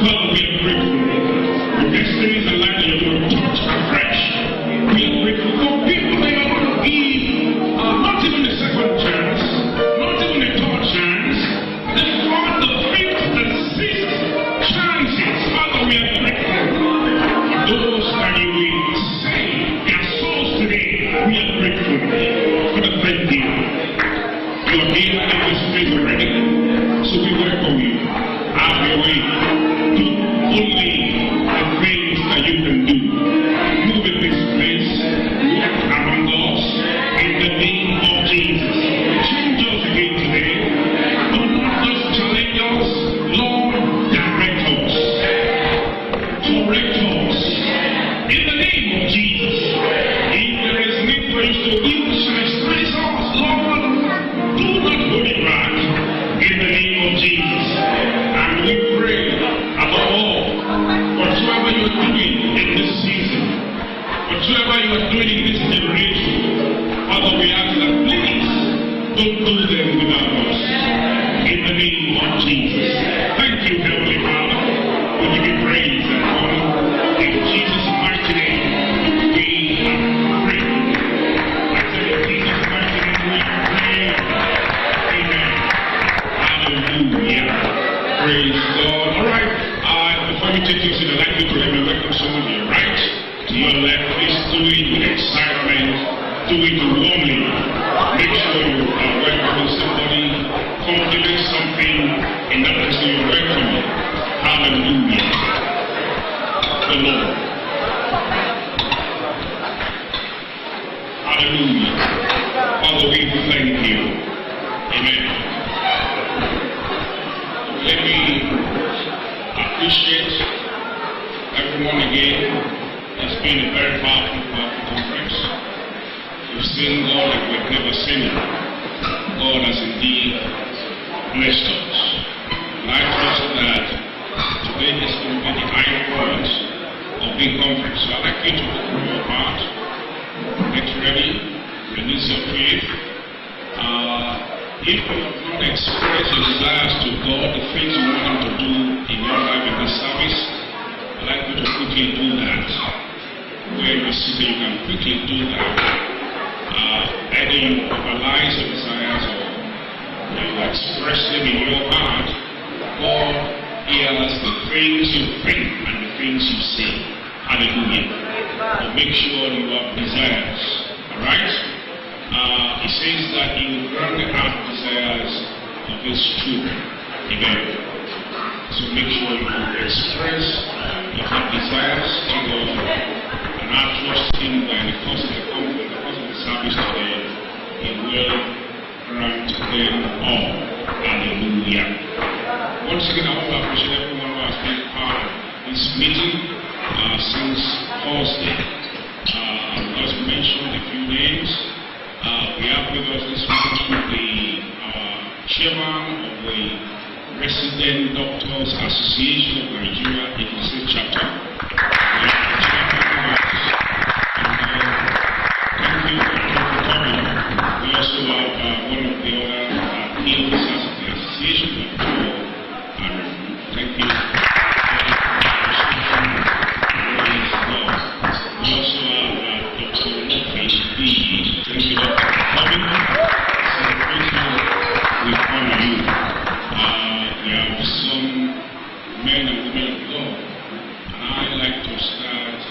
Father, we are grateful. The destiny is alive that you're going to touch afresh. We are grateful for people that you're going to give not even a second chance, not even a third chance, the fourth, the fifth, the sixth chances. Father, we are grateful. Those that you will save their souls today, we are grateful. Father, thank you. You are here in this place already, so we welcome you. Have your way. Do only the things that you can do. Move in this place. Walk among us in the name of Jesus. Change us again today. Do not just challenge us. Lord, direct us. Correct us. In the name of Jesus. If there is need for you to express us, Lord, do not hold it back. In the name of Jesus. And we pray above all, whatsoever you are doing in this season, whatsoever you are doing in this generation, Father, we ask that please don't do them without us. In the name of Jesus. Thank you, Heavenly Father. We give you praise and honor. In Jesus' mighty name, we have prayed. I said in Jesus' mighty name, we have prayed. Amen. Hallelujah. Praise God. All right. Before we take this in, I'd like you to let me welcome someone here, right? To your left, please do it with excitement. Do it warmly. Make sure you are welcoming somebody, compliment something in that person you're welcoming. Hallelujah. The Lord. Hallelujah. Father, we thank you. Amen. Let me appreciate everyone again. It's been a very powerful conference. We've seen God like we've never seen Him. God has indeed blessed us. And I trust that today is going to be the high point of the conference. So I'd like you to open your heart, get ready, release your faith. If you have not expressed your desires to God, the things you want Him to do in your life in this service, I'd like you to quickly do that. Where you're seated, you can quickly do that. Either you verbalize your desires or you express them in your heart. God hears the things you think and the things you say. Hallelujah. So make sure you have desires. Alright? He says that He will grant the heart desires of His children. Amen. So make sure you express your heart desires to God, and I trust Him that in the course of the conference, the course of the service today, He will grant them all. Hallelujah. Once again, I want to appreciate everyone who has been part of this meeting since Thursday. I'll just mention a few names. We have with us this morning the chairman of the Resident Doctors Association of Nigeria, Ekiti Chapter. Thank you for coming. We also have one of the other key officers of the association, thank you. We also have Dr. Loki B. Thank you, Dr. Coming. Celebration with all of you. We have some men and women of God, and I like to start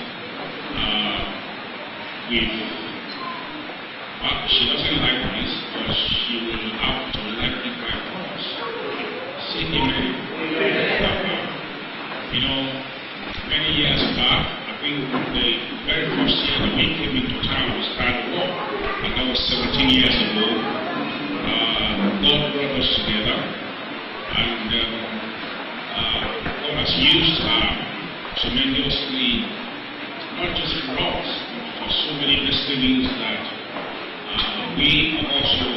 with, she doesn't like this, but she will have to like it by force. Say amen. You know, many years back, I think the very first year that we came into town, we started war, and that was 17 years ago. God brought us together, and God has used her tremendously, not just for us, but for so many destinies that we have also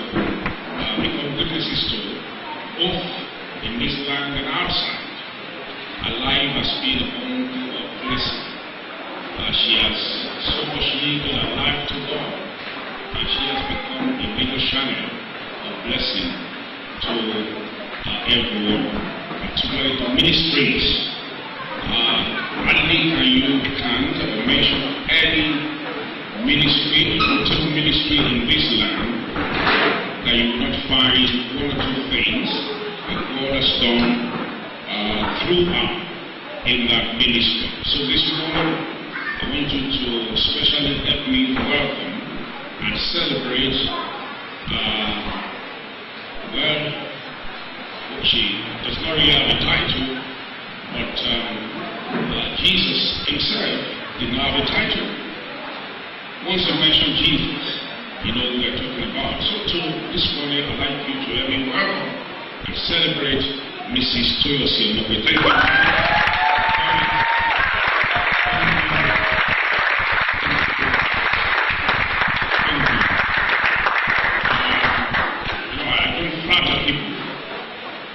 become witnesses to, both in this land and outside. Her life has been a moment of blessing. She has so much yielded her life to God, and she has become a major channel of blessing to everyone, particularly to ministries in this land that you will not find one or two things that God has done throughout in that ministry. So this morning, I want you to especially help me welcome and celebrate she does not really have a title, but Jesus himself did not have a title. Once I mentioned Jesus, you know who we're talking about. So this morning, I'd like you to help me welcome and celebrate Mrs. Toyosi Onope.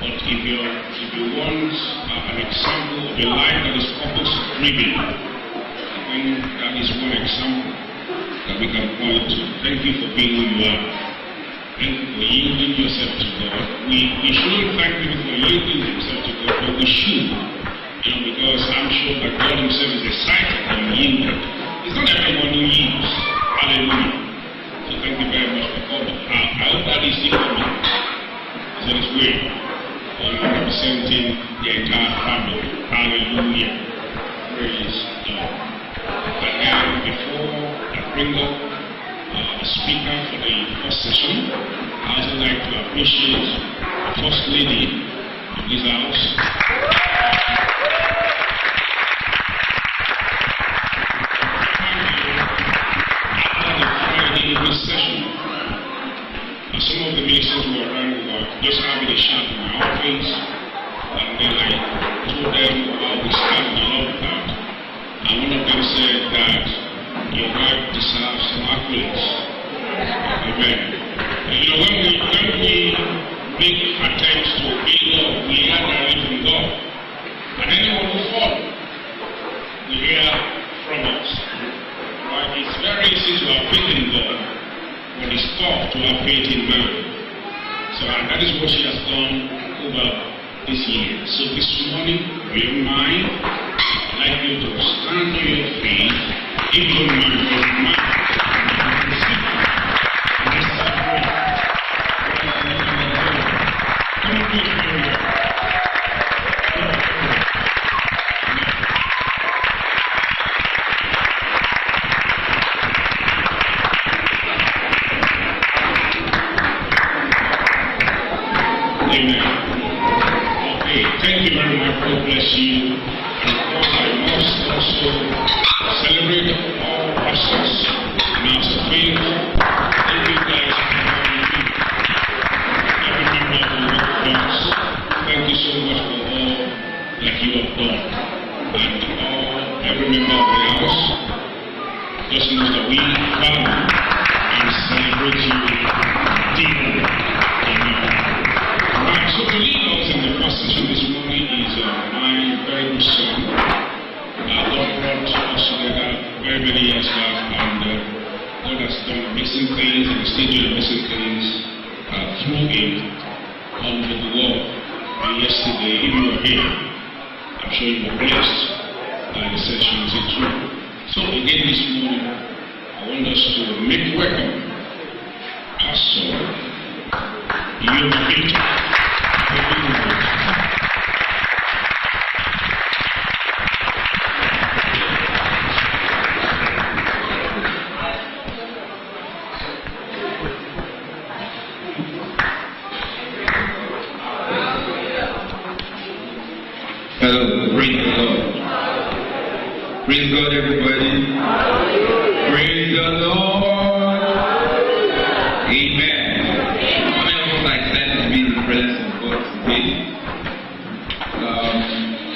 Thank you. If you want an example of a life that is purpose-driven, I think that is one example that we can point to. Thank you for being who you are. Thank you for yielding yourself to God. We shouldn't thank people for yielding themselves to God, but we should. Because I'm sure that God himself is excited and yielded. It's not everyone who yields. Hallelujah. So thank you very much for coming. I hope that is still coming. It's on its way. Representing the entire family. Hallelujah. Praise God. And then before I bring up the speaker for the first session, I also like to appreciate the First Lady of this house. After the Friday evening session, some of the ministers who were around were just having a chat in my office, and then I told them how we stand and all of that. And one of them said that your wife deserves some accolades. Amen. And when we make attempts to obey God, we hear directly from God. And anyone who falls, we hear from us. Right? It's very easy to have faith in God, but it's tough to have faith in man. So that is what she has done over this year. So this morning, with your mind, I'd like you to stand on your feet. If you don't mind, Praise God, everybody. Praise the Lord. Amen. How many of us are excited to be in the presence of God today?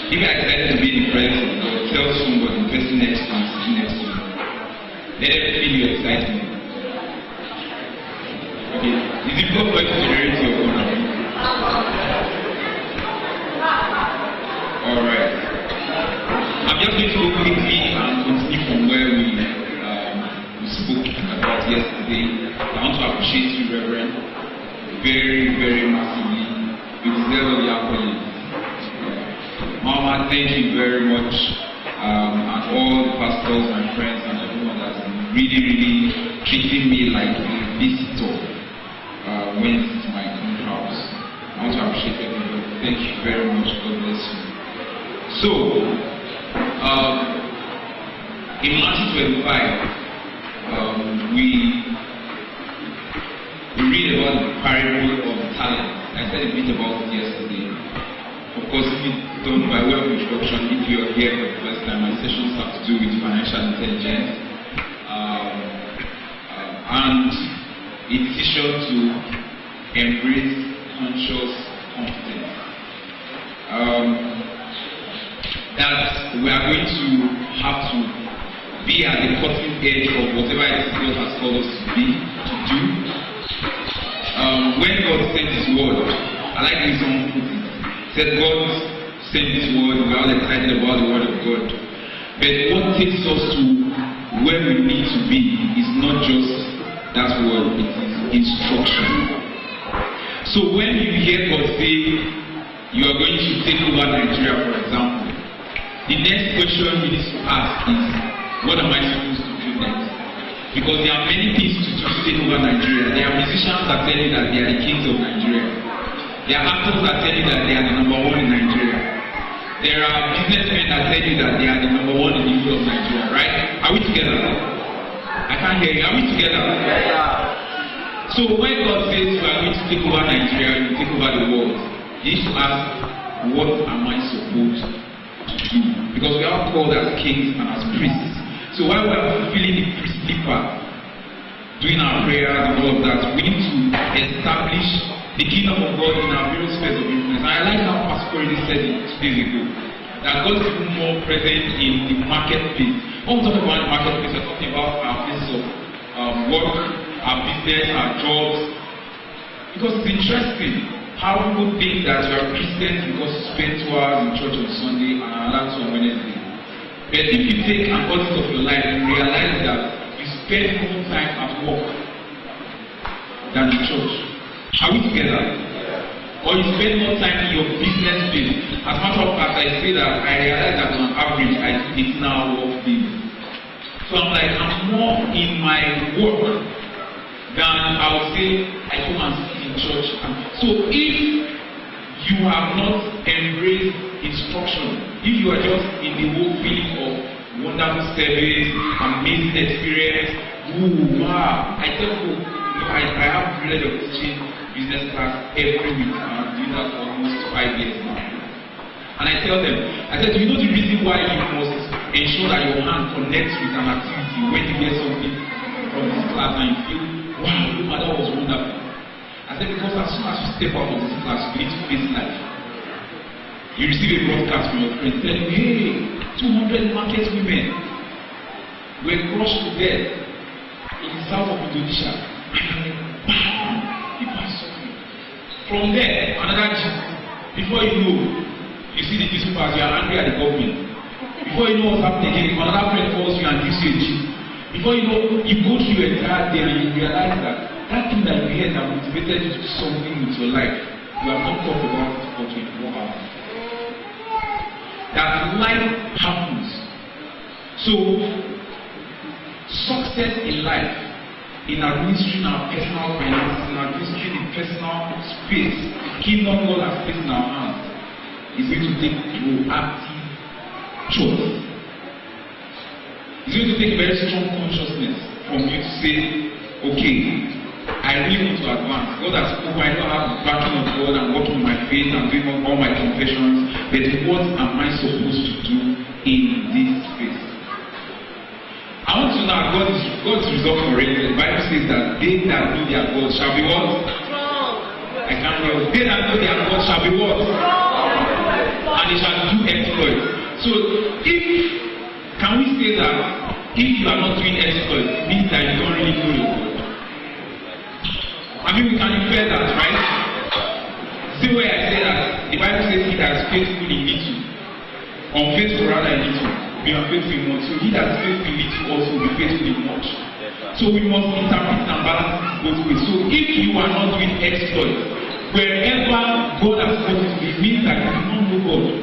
If you are excited to be in the presence of God, tell somebody, the person next to you, sitting next to you. Let them feel your excitement. Okay. Is it possible to generate your phone number? Alright. I'm just going to go quickly and continue from where we spoke about yesterday. I want to appreciate you, Reverend, very, very massively. You deserve the accolade. Mama, thank you very much, and all the pastors and friends and everyone that's been really treating me like a visitor when it's my own house. I want to appreciate everybody. Thank you very much. God bless you. So, in Matthew 25, we read about the parable of the talent. I said a bit about it yesterday. Of course, if you don't, by way of introduction, if you're here for the first time, my sessions have to do with financial intelligence and a decision to embrace conscious competence. That we are going to have to be at the cutting edge of whatever it is God has called us to be, to do. When God sent His word, I like this one put it. Said God sent His word, we are all excited about the word of God. But what takes us to where we need to be is not just that word, it is instruction. So when you hear God say you are going to take over Nigeria, for example, the next question you need to ask is, what am I supposed to do next? Because there are many things to do to take over Nigeria. There are musicians that tell you that they are the kings of Nigeria. There are actors that tell you that they are the number one in Nigeria. There are businessmen that tell you that they are the number one in the whole of Nigeria, right? Are we together? I can't hear you. Are we together? Yeah. So when God says you are going to take over Nigeria, you take over the world, you need to ask, what am I supposed to do? Because we are called as kings and as priests. So while we are fulfilling the priestly part, doing our prayers and all of that, we need to establish the kingdom of God in our various spheres of influence. And I like how Pastor already said it 2 days ago, that God is even more present in the marketplace. When we talk about the marketplace, we're talking about our places of work, our business, our jobs. Because it's interesting how people think that you are Christians because you spend 2 hours in church on Sunday and another 2 on Wednesday. But if you take an audit of your life, you realize that you spend more time at work than in church. Are we together? Or you spend more time in your business days. As a matter of fact, I say that I realize that on average I do 18-hour work days. So I'm like, I'm more in my work than I would say I come and sit in church. So if you have not embraced instruction, if you are just in the whole feeling of wonderful service, amazing experience, ooh, wow, I tell you, I have the privilege of teaching business class every week. I'm doing that for almost 5 years now. And I tell them, I said, you know the reason why you must ensure that your hand connects with an activity when you get something from this class and you feel, wow, that was wonderful. I said, because as soon as you step out of this class, you need to face life. You receive a broadcast from your friend telling you, hey, 200 market women were crushed to death in the south of Indonesia. Bam! People are suffering. From there, another gist. Before you know, you see the newspapers, you are angry at the government. Before you know what's happening again, another friend calls you and gives you a gist. Before you know, you go through your entire day and you realize that that thing that you heard that motivated you to do something with your life, you have not talked about it for 24 hours. That life happens. So, success in life, in administering our personal finances, in administering the personal space, the kingdom God has placed in our hands, is going to take proactive choice. It's going to take very strong consciousness from you to say, okay, I really want to advance. God has spoken, I don't have the backing of God, I'm working my faith, I'm doing all my confessions, but what am I supposed to do in this space? I want to know that God's resolve for it. The Bible says that they that know their God shall be what? I can't hear. They that know their God shall be what? And they shall do exploits. So can we say that if you are not doing exploits, it means that you don't really know your God? I mean, we can infer that, right? See where I say that the Bible says he that is faithful in little, unfaithful rather in little, be unfaithful in much. So he that is faithful in little also will be faithful in much. So we must interpret and balance both ways. So if you are not doing exploits, wherever God has put you, it means that you do not know God.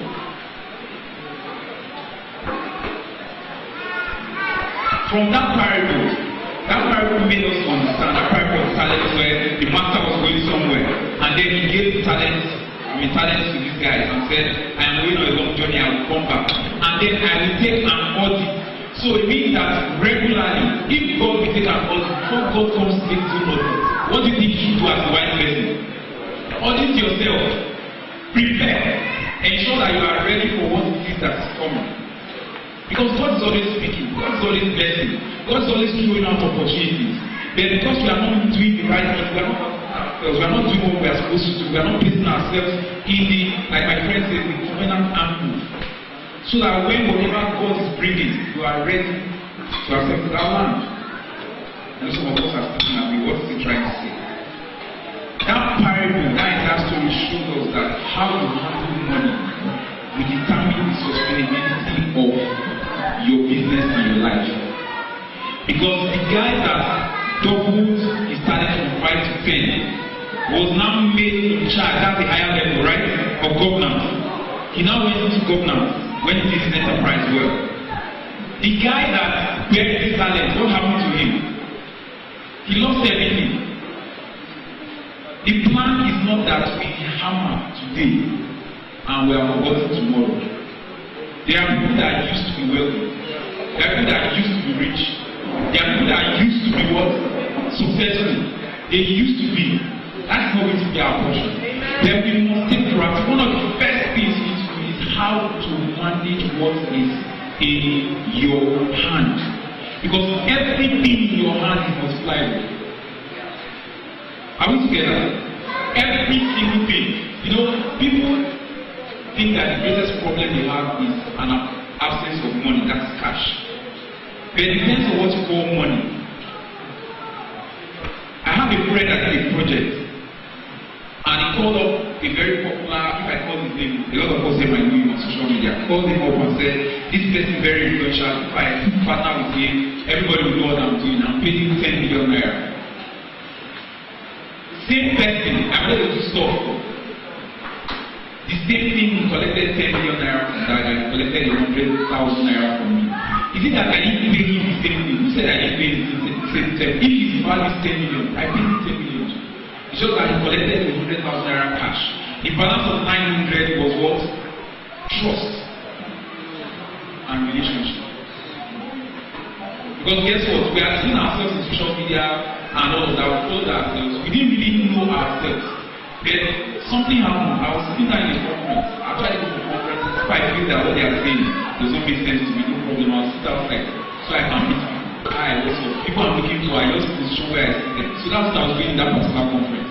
From that parable, That parable made us understand that parable of talents where the master was going somewhere and then he gave talents to these guys and said, I am going on a long journey, I will come back. And then I will take an audit. So it means that regularly, if God will take an audit, before God comes to take two audits, what do you think you do as a wise person? Audit yourself. Prepare. Ensure that you are ready for what it is that is coming. Because God is always speaking, God is always blessing, God is always throwing out opportunities. But because we are not doing the right thing, we are not doing what we are supposed to do, we are not placing ourselves in the, like my friend said, the covenant ambush. So that when whatever God is bringing, you are ready to accept that land. And some of us are thinking at me, what is he trying to say? That parable, that entire story shows us that how you handle money will determine the sustainability of your business and your life. Because the guy that doubled his talent from 5 to 10 was now made in charge, that's the higher level, right? Of governance. He now went into governance when he did his enterprise well. The guy that buried his talent, what happened to him? He lost everything. The plan is not that we hammer today and we are forgotten tomorrow. There are people that used to be wealthy. There are people that used to be rich. There are people that used to be what? Successful. They used to be. That's not going to be our portion. Then we must take practice. One of the first things you need to do is how to manage what is in your hand. Because everything in your hand is multipliable. Are we together? Every single thing. You know, people think that the greatest problem they have is an absence of money, that's cash. But it depends on what you call money. I have a friend that did a project, and he called up a very popular, if I call his name, a lot of us say I know him on social media, called him up and said, this person is very influential, if I partner with him, everybody will know what I'm doing, I'm paying 10 million naira. Same person, I'm ready to stop. The same thing, he collected 10 million naira from that guy, collected 100,000 naira from me. Is it that I didn't pay him the same thing? Who said I didn't pay him the same thing? If his value is 10 million, I paid him 10 million. It's just that he collected 100,000 naira cash. The balance of 900 was what? Trust and relationship. Because guess what? We are seeing ourselves in social media and all of that. We told ourselves. We didn't really know ourselves. But something happened. I was sitting down in a conference. After I go to conference, if I feel that what they are saying does not make sense to me, no problem. I'll sit outside so I can meet people. People I'm looking for, I just position where I sit there. So that's what I was doing in that particular conference.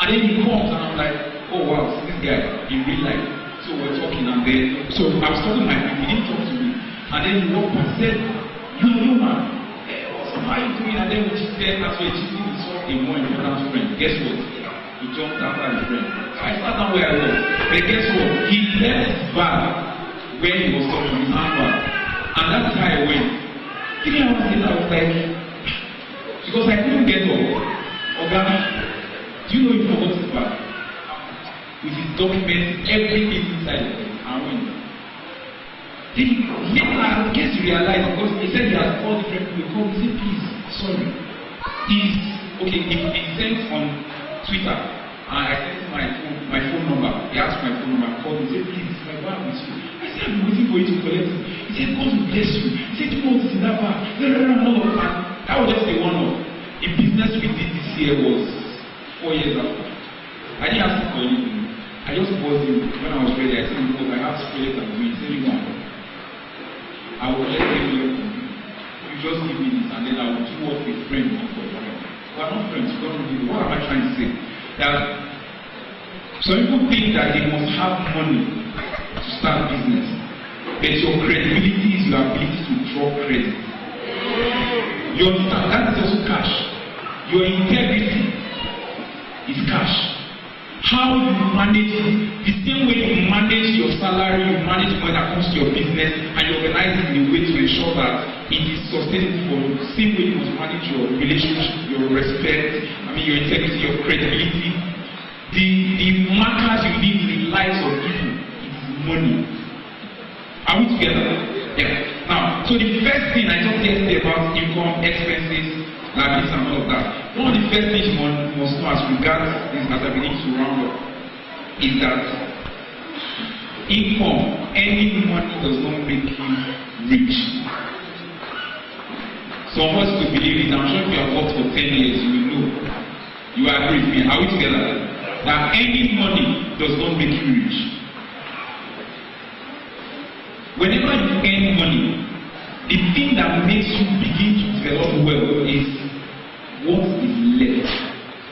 And then he comes and I'm like, oh wow, so this guy in real life. So we're talking and then, so I was talking to my friend, he didn't talk to me. And then he walked and said, you man, hey, awesome, how are you doing? And then we just said, as we're cheating, we saw a more important friend. Guess what? He jumped after his friend. So I sat down where I was. But guess what? He left his bag when he was talking, his handbag. And that's how I went. 3 hours later, I was like, because I couldn't get up. Oga, do you know he forgot his bag? With his documents, everything inside of it, and went. Then later, I guess he realized, because he said he has all different people call me, say, please, sorry. He's, okay, he sent on Twitter, and I sent him my phone number. He asked my phone number, I called him, he said, please, my bag is you. I said, I've been waiting for you to collect it. He said, God will bless you. He said, you want this in that bag. No. And that was just a one-off. A business we did this year was 4 years after. I didn't ask him for anything. I just called him when I was ready. I said, because I have spirit and me. He said, you want. I will let them know from you. You just give me this and then I will do what a friend wants for a friend. We are not friends, you don't know me. What am I trying to say? That some people think that they must have money to start business. But your credibility is your ability to draw credit. You understand? That is also cash. Your integrity is cash. How you manage it, the same way you manage your salary, you manage money that comes to your business, and you organize it in a way to ensure that it is sustainable for you. The same way you must manage your relationship, your respect, your integrity, your credibility. The markers you need in the lives of people is money. Are we together? Yeah. Now, so the first thing I talked yesterday about income, expenses, like this and all of that. One of the first things one must know as regards this matter we need to round up is that income, any money does not make you rich. Some of us could believe it. I'm sure if you have worked for 10 years, you will know. You agree with me? Are we together? That any money does not make you rich. Whenever you earn money, the thing that makes you begin to develop wealth is what is left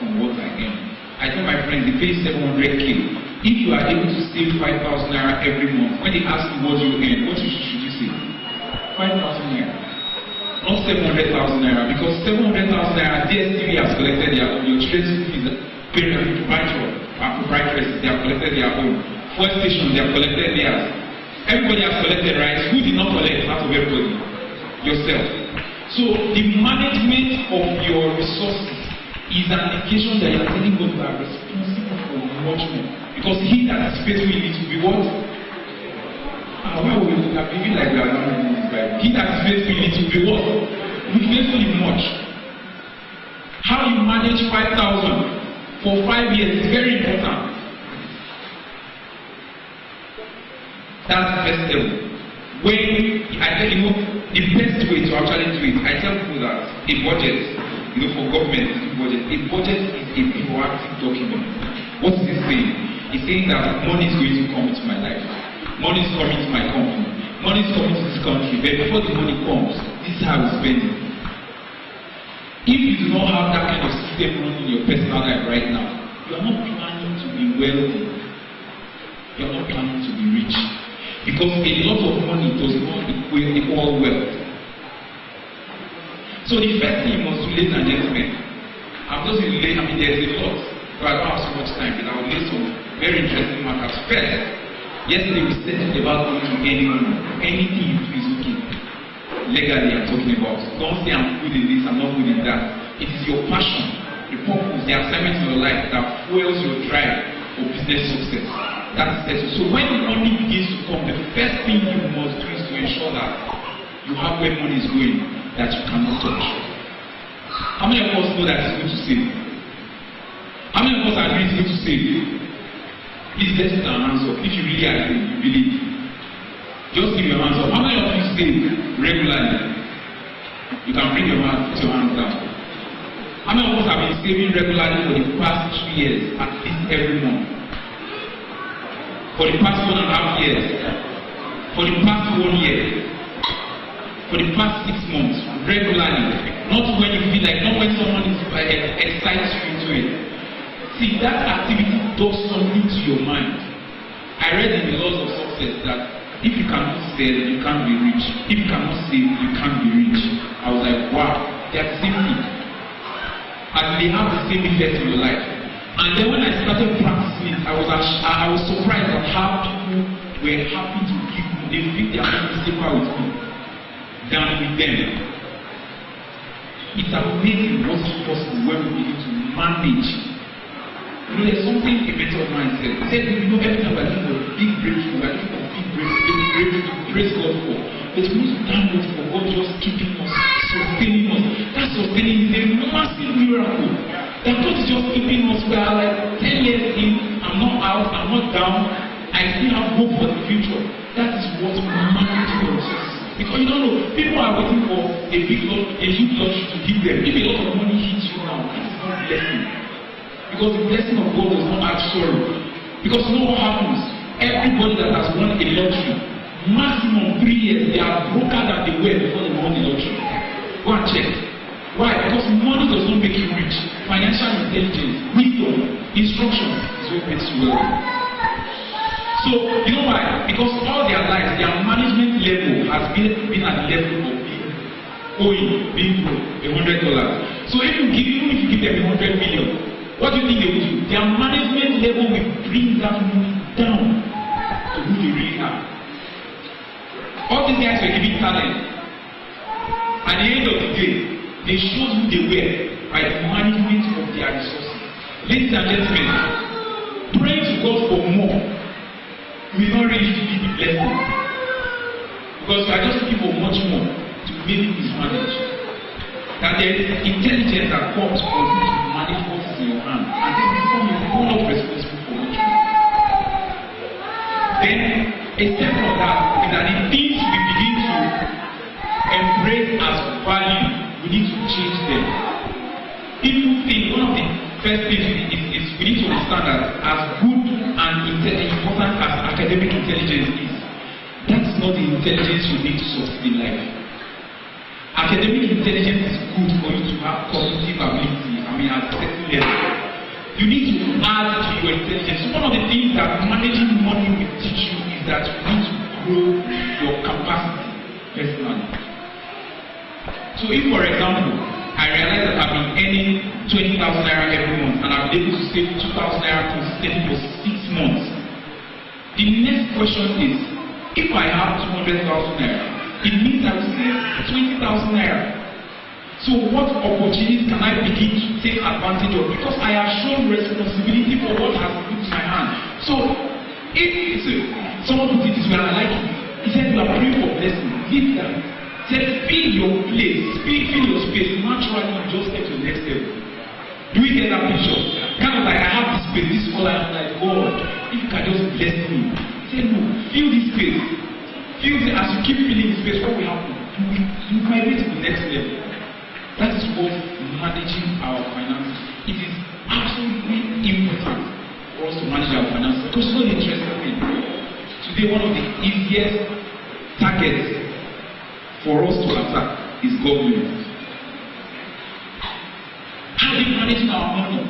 from what I earn. I tell my friends, they pay 700K. If you are able to save 5,000 naira every month, when they ask you what you earn, what should you say? 5,000 naira. Not 700,000 naira, because 700,000 naira, DSTV has collected their own. Your children's fees, parents, proprietors, they have collected their own. First station, they have collected theirs. Everybody has collected, right? Who did not collect part of everybody? Yourself. So the management of your resources is an indication that you are telling God you are responsible for much more. Because he that is faithful in it will be what? Why would we have been like we are not reading this Bible? He that is faithful in it will be what? Will be faithful in much. How you manage 5,000 for 5 years is very important. That's the first level. When I tell you, the best way to actually do it, I tell people that a budget, for government, a budget is a proactive document. What is it saying? It's saying that money is going to come into my life. Money is coming to my company. Money is coming to this country. But before the money comes, this is how we spend it. If you do not have that kind of system running in your personal life right now, you are not planning to be wealthy. You are not planning to be rich. Because a lot of money does not equal wealth. So the first thing you must do, ladies and gentlemen, I'm just going to lay, there's a lot, but I don't have so much time, but I will lay some very interesting matters. First, yesterday we said about going to any money. Anything you do is okay. Legally, I'm talking about. Don't say I'm good in this, I'm not good in that. It is your passion, the purpose, the assignment in your life that fuels your drive for business success. That's it. So when money begins to come, the first thing you must do is to ensure that you have where money is going that you cannot touch. How many of us know that it's good to save? How many of us agree it's good to save? Please let's put our hands up. If you really agree, you believe. Just give your hands up. How many of you save regularly? You can bring your hands, put your hands down. How many of us have been saving regularly for the past 2 years, at least every month? For the past 1.5 years, for the past 1 year, for the past 6 months, regularly, not when you feel like, not when someone is excites you into it. See, that activity does something to your mind. I read in the Laws of Success that if you cannot sell, you can't be rich. If you cannot save, you can't be rich. I was like, wow, they are the same thing. And they have the same effect in your life. And then when I started practicing it, I was surprised at how people were happy to give me. They pick their money safer with me than with them. It's amazing what's possible when we begin to manage. There's something a mentor of mine said. He said, every time we're looking for a big breakthrough, we're looking for a big breakthrough to praise God for. But we need to thank God for God just keeping us, sustaining us. That sustaining is a massive miracle. That God is just keeping us. We are like 10 years in, I'm not out, I'm not down. I still have hope for the future. That is what managing your resources. Because you don't know, people are waiting for a huge lottery to give them. If a lot of money hits you now, that is not blessing. Because the blessing of God does not add sorrow. Because you know what happens? Everybody that has won a lottery, maximum 3 years, they are broker than they were before they won the lottery. Go and check. Why? Because money does not make you rich. Financial intelligence, wisdom, instruction is what makes you wealthy. So, you know why? Because all their lives, their management level has been at the level of being broke, $100. So even if you give them 100 million, what do you think they will do? Their management level will bring that money down to who they really are. All these guys were giving talent. At the end of the day, they showed who they were by the management of their resources. Ladies and gentlemen, praying to God for more will not really be the blessing. Because we are just looking for much more to make this manage. that there is intelligence that comes from you to manage what is in your hand, and then become a grown-up responsible for what you do. Then a step from that is that the things we begin to embrace as value, we need to change them. People think one of the first things is we need to understand that as good and important as academic intelligence is, that's not the intelligence you need to succeed in life. Academic intelligence is good for you to have cognitive ability, at a certain level. You need to add to your intelligence. One of the things that managing money will teach you is that you need to grow your capacity personally. So if, for example, I realize that I've been earning 20,000 naira every month and I've been able to save 2,000 naira consistently for 6 months, the next question is, if I have 200,000 naira, it means I will save 20,000 naira. So what opportunities can I begin to take advantage of? Because I have shown responsibility for what has been put in my hand. So if someone put it this way, and I like it, he said you are praying for blessing, give that. He said fill your place, fill your space, naturally you just get to the next level. Do we get that picture? Kind of like I have this space, this all I'm like, God, if you can just bless me. He said no, fill this space. Fill it, as you keep filling the space, what will happen? You migrate to the next level. That is what managing our finances. It is absolutely important for us to manage our finances because it's not the interesting thing. Today, one of the easiest targets for us to attack is government. How are we managing our money?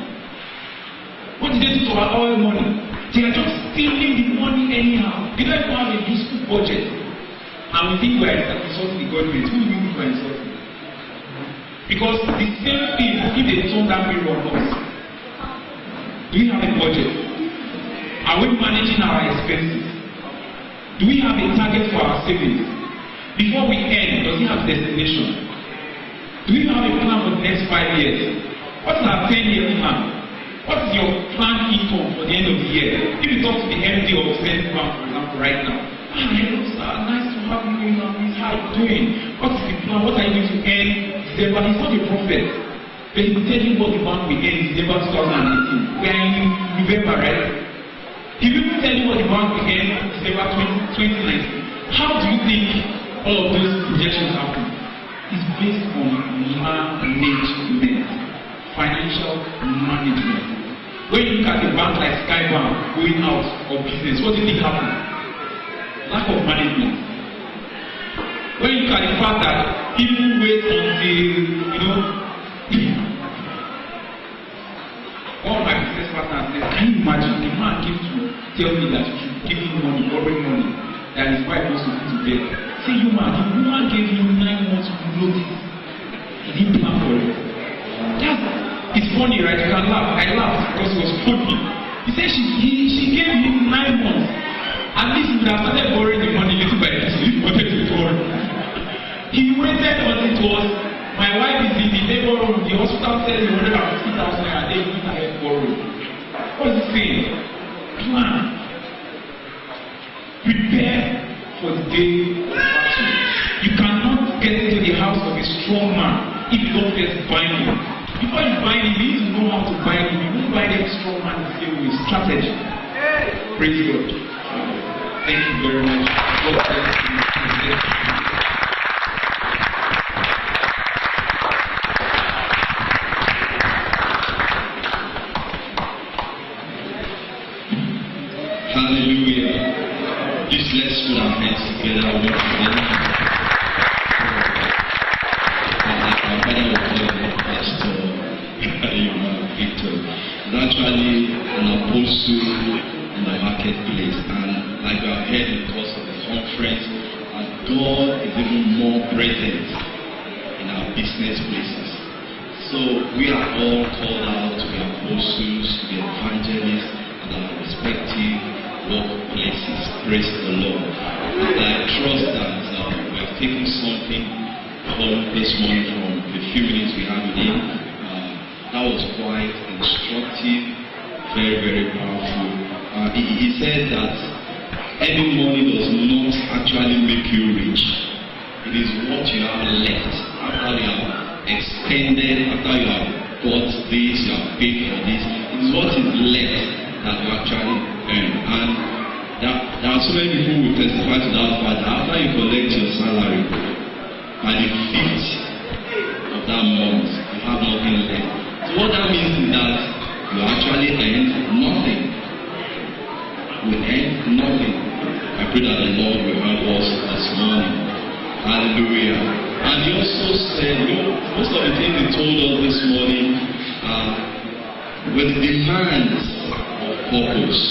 What did they do to our oil money? They are just stealing the money anyhow. They don't even have a useful budget. And we think we are insulting the government. Who do you think we are insulting? Because the same thing, if they turn that way on us, do we have a budget? Are we managing our expenses? Do we have a target for our savings? Before we end, does it have destination? Do we have a plan for the next 5 years? What is our 10-year plan? What is your planned income for the end of the year? If you talk to the MD of Central Bank, for example, right now, hello sir, nice to have you in our midst. How are you doing? What is the plan? What are you going to earn? December. He's not a prophet, but he will tell you what the bank will earn in December 2018. We are in November, right? He will tell you what the bank will earn in December 2019. How do you think all of those projections happen? It's based on management, financial management. When you look at a bank like Skybank going out of business, what do you think happened? Lack of management. When you look at the fact that people wait until, all my business partners said, can you imagine the man came to tell me that you should give him money, borrowing money, that his wife was to put to bed. Say, you man, the woman gave him 9 months notice. He didn't plan for it. It's funny, right? You can laugh. I laughed because it was funny. He said she gave him 9 months. At least he would have started borrowing the money little by little if he wanted to borrow. He waited until it was, my wife is in the labor room, the hospital says 150,000 naira, they went ahead borrowing. What is he saying? Plan. Prepare for the day of action. You cannot get into the house of a strong man if you don't first bind him. Before you bind him, you need to know how to bind him. You won't bind every strong man the same way. Strategy. Praise God. Thank you very much. God bless you. Hallelujah. Please let's put our hands together once again. Our Father will call you Pastor Victor. He's actually an apostle in the marketplace, and like you have heard in the course of the conference, God is even more present in our business places. So we are all called out to be apostles, to be evangelists at our respective workplaces. Praise the Lord. And I trust that we have taken something home this morning from the few minutes we had with him. That was quite instructive, very, very powerful. He said that earning money does not actually make you rich. It is what you have left after you have extended, after you have got this, you have paid for this, it is what is left that you actually earn. And there are so many people who testify to that fact that after you collect your salary, by the 5th of that month, you have nothing left. So what that means is that you actually earn nothing. You earn nothing. I pray that the Lord will help us this morning. Hallelujah. And he also said, most of the things he told us this morning were the demands of purpose.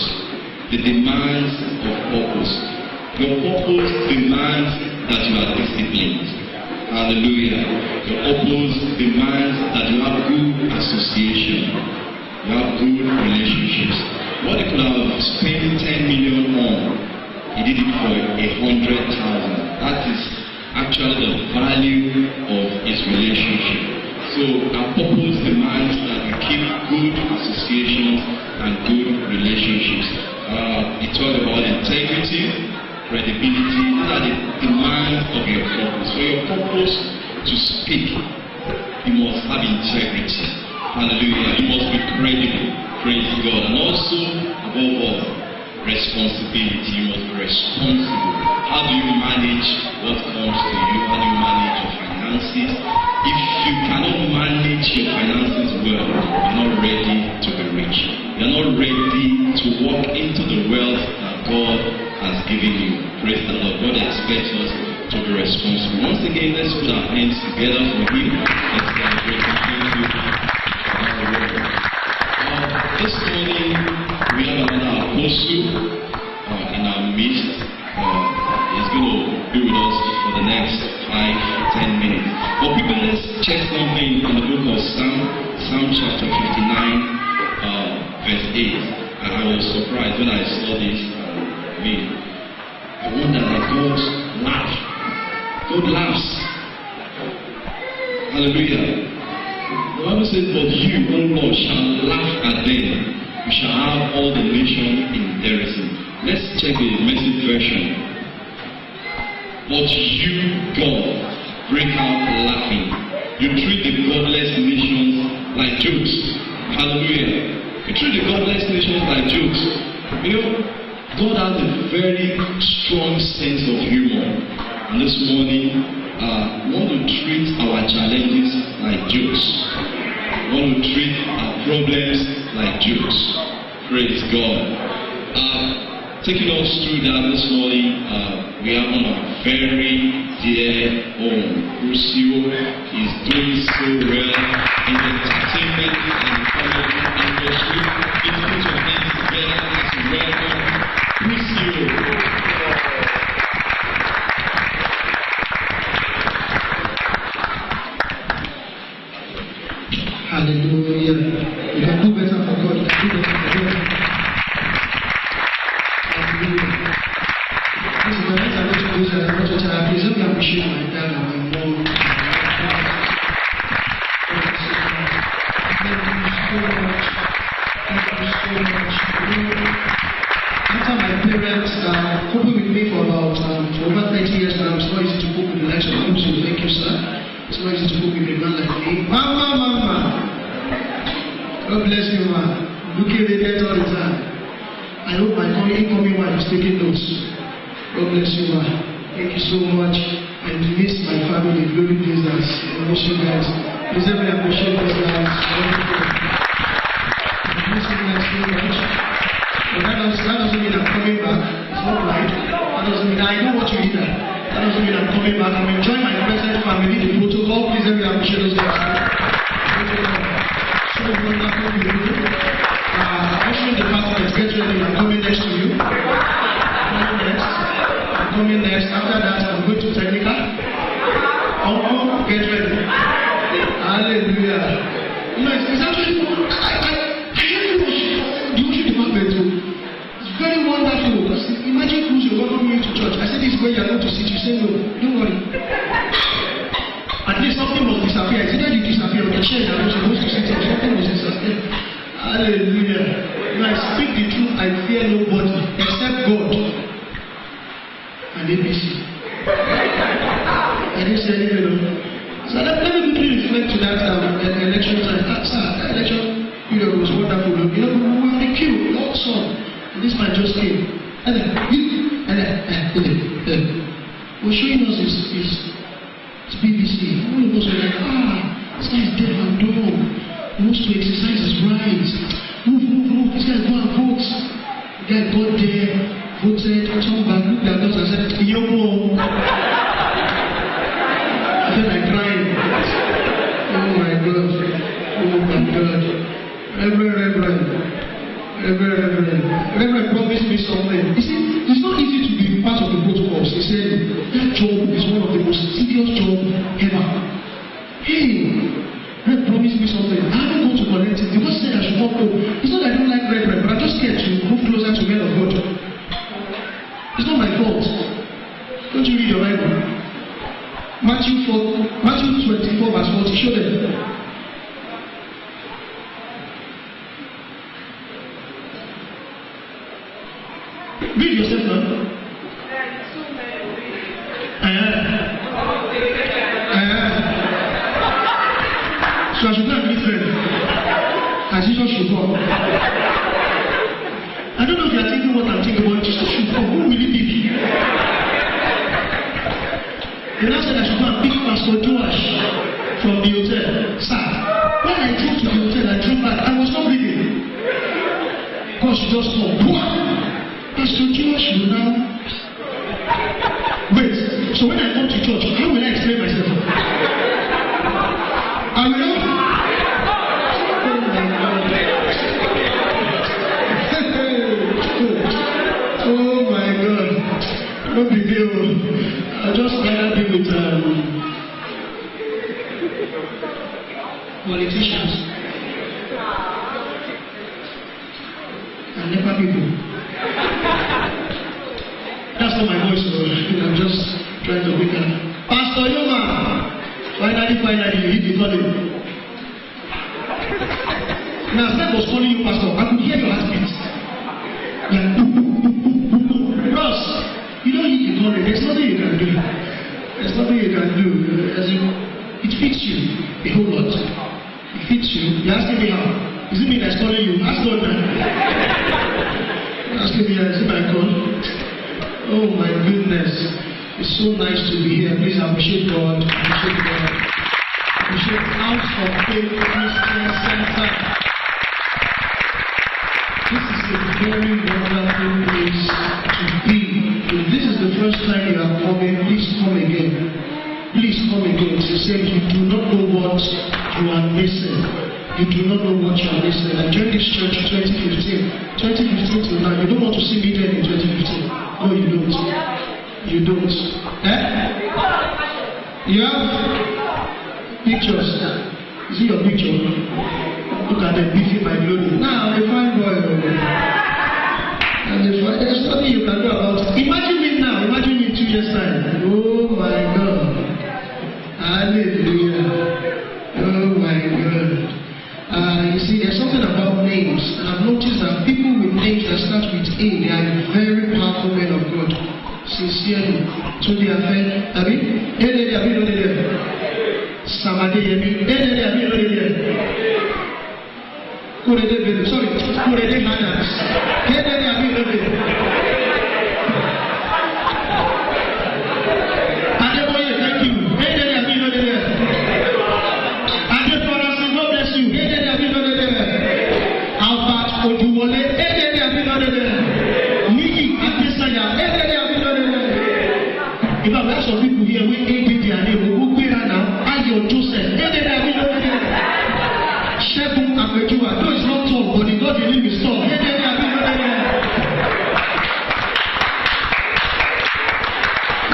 The demands of purpose. Your purpose demands that you are disciplined. Hallelujah. Your purpose demands that you have good association. You have good relationships. What he could have spent 10 million on, he did it for 100,000. That is actually the value of his relationship. So our purpose demands that we keep good associations and good relationships. He talked about integrity, credibility. These are the demands of your purpose. For your purpose to speak, you must have integrity. Hallelujah. You must be credible. Praise God. And also, above all, responsibility. You must be responsible. How do you manage what comes to you? How do you manage your finances? If you cannot manage your finances well, you're not ready to be rich. You're not ready to walk into the wealth that God has given you. Praise the Lord. God expects us to be responsible. Once again, let's put our hands together for Him. Let's celebrate Him. Thank you. This morning, we have another apostle in our midst. He's going to be with us for the next 5-10 minutes. But people, let's check something in the book of Psalm chapter 59, verse 8. And I was surprised when I saw this. I wonder that God laughs. God laughs. Hallelujah. The Bible says, but you, O Lord, shall laugh at them. You shall have all the nations in derision. Let's check the Message version. But you, God, break out laughing. You treat the godless nations like jokes. Hallelujah. You treat the godless nations like jokes. You know, God has a very strong sense of humor. And this morning, we want to treat our challenges like jokes. We want to treat our problems like jokes. Praise God. Taking us through that this morning, we have one of our very dear own, Crucio. He's doing so well in the entertainment and comedy industry. Please put your hands together as we welcome Crucio. Hallelujah. You can do better for God. You can do better for God. Hallelujah. This is my next I want to do that. I want to tell you, please let me appreciate my dad and my mom. Thank you so much. After my parents coping with me for about over 30 years now, it's not easy to cope with the likes of them, so thank you, sir. It's not easy to cope with a man like me. Mama! God bless you, man. Looking at it all the time. I hope my incoming wife is taking notes. God bless you, man. Thank you so much. I miss my family, glory days. I miss you guys. Please let me appreciate these guys. I miss you guys so much. But that doesn't mean I'm coming back. It's not right. That doesn't mean I know what you either. That doesn't mean I'm coming back. I'm enjoying my present family, the protocol. Please let me appreciate those guys. So wonderful you do. Also the department, get ready. I'm coming next to you. I'm coming next. After that, I'm going to technical. Get ready. Hallelujah. You know, it's actually the worship department too. It's very wonderful. Because imagine who's you're welcoming you to church. I said this is where you're going to sit. You say no, don't worry. At least something must disappear. It's either you disappear or the chair that you're supposed to sit on. Something must disappear. Hallelujah. When I speak the truth, I fear nobody except God and ABC. I didn't say anything. So let me quickly reflect to that election time. That election period was wonderful. You know, we were in the queue, all song. And this man just came. And then, was showing us his BBC. All of us were like, this guy is deaf and dumb. He wants to exercise his rights. Move. This guy go and vote. The guy got there, voted, turned back, looked at us and said, Yomo. I felt like crying. Oh my God. Reverend promised me something. He said, it's not easy to be part of the protocols. He said, that job is one of the most serious jobs ever. Hey, Reverend promised me something. I haven't gone to collect it. He just said I should not go. It's not that I don't like Reverend, but I'm just scared to move closer to men of God. It's not my fault. Don't you read your Bible? Matthew 24 verse 40. Show them. Read yourself now. So I should go and meet them. As Jesus should come. I don't know if you are thinking what I'm thinking, but Jesus should come. Who will it be? The last said I should go and pick Pastor Joash from the hotel. Sir, when I drove to the hotel, I drove back. I was not breathing. God should just come. Pastor Joash will now. Wait, so when I come to church, how will I explain myself? I will not. Oh my God. No big deal. I just gathered in with politicians and NEPA people. That's not my voice, so I'm just trying to pick up. Pastor Yoma, finally, you hit the calling. Now, as I was calling you, Pastor, I could hear your heartbeat. Like, Ross, you don't hit the calling. There's nothing you can do. There's nothing you can do. As in, it fits you a whole lot. It fits you. You're asking me how. Is it me that's calling you? Ask God now. Asking me, is it my call? Oh my goodness. It's so nice to be here. Please appreciate God. Appreciate House of Faith Christian Center. This is a very wonderful place to be. If this is the first time you are coming, please come again. Please come again. She said you do not know what you are missing. You do not know what you are missing. I joined this church in 2015. 2015 till now. You don't want to see me there in 2015. No, you don't. You don't. You have pictures. Is it your picture? Look at them beefing my glory. Now, I'm a fine boy. There's nothing you can do about it. Imagine me now. Imagine me in 2 years' time. Oh my God. Hallelujah. Oh my God. You see, there's something about names, and I've noticed that people with names that start with A, they are very powerful men of God. Sincerely. So they are fair. Samadeyemi. Sorry. Kurede Hanas. Adeboye, thank you. Albert Odumole, Niki Adesanya, if I have some people here with ADD and they will go now, Ayo Joseph, Shebu Amejua, though it's not tall, but the God in him is tall.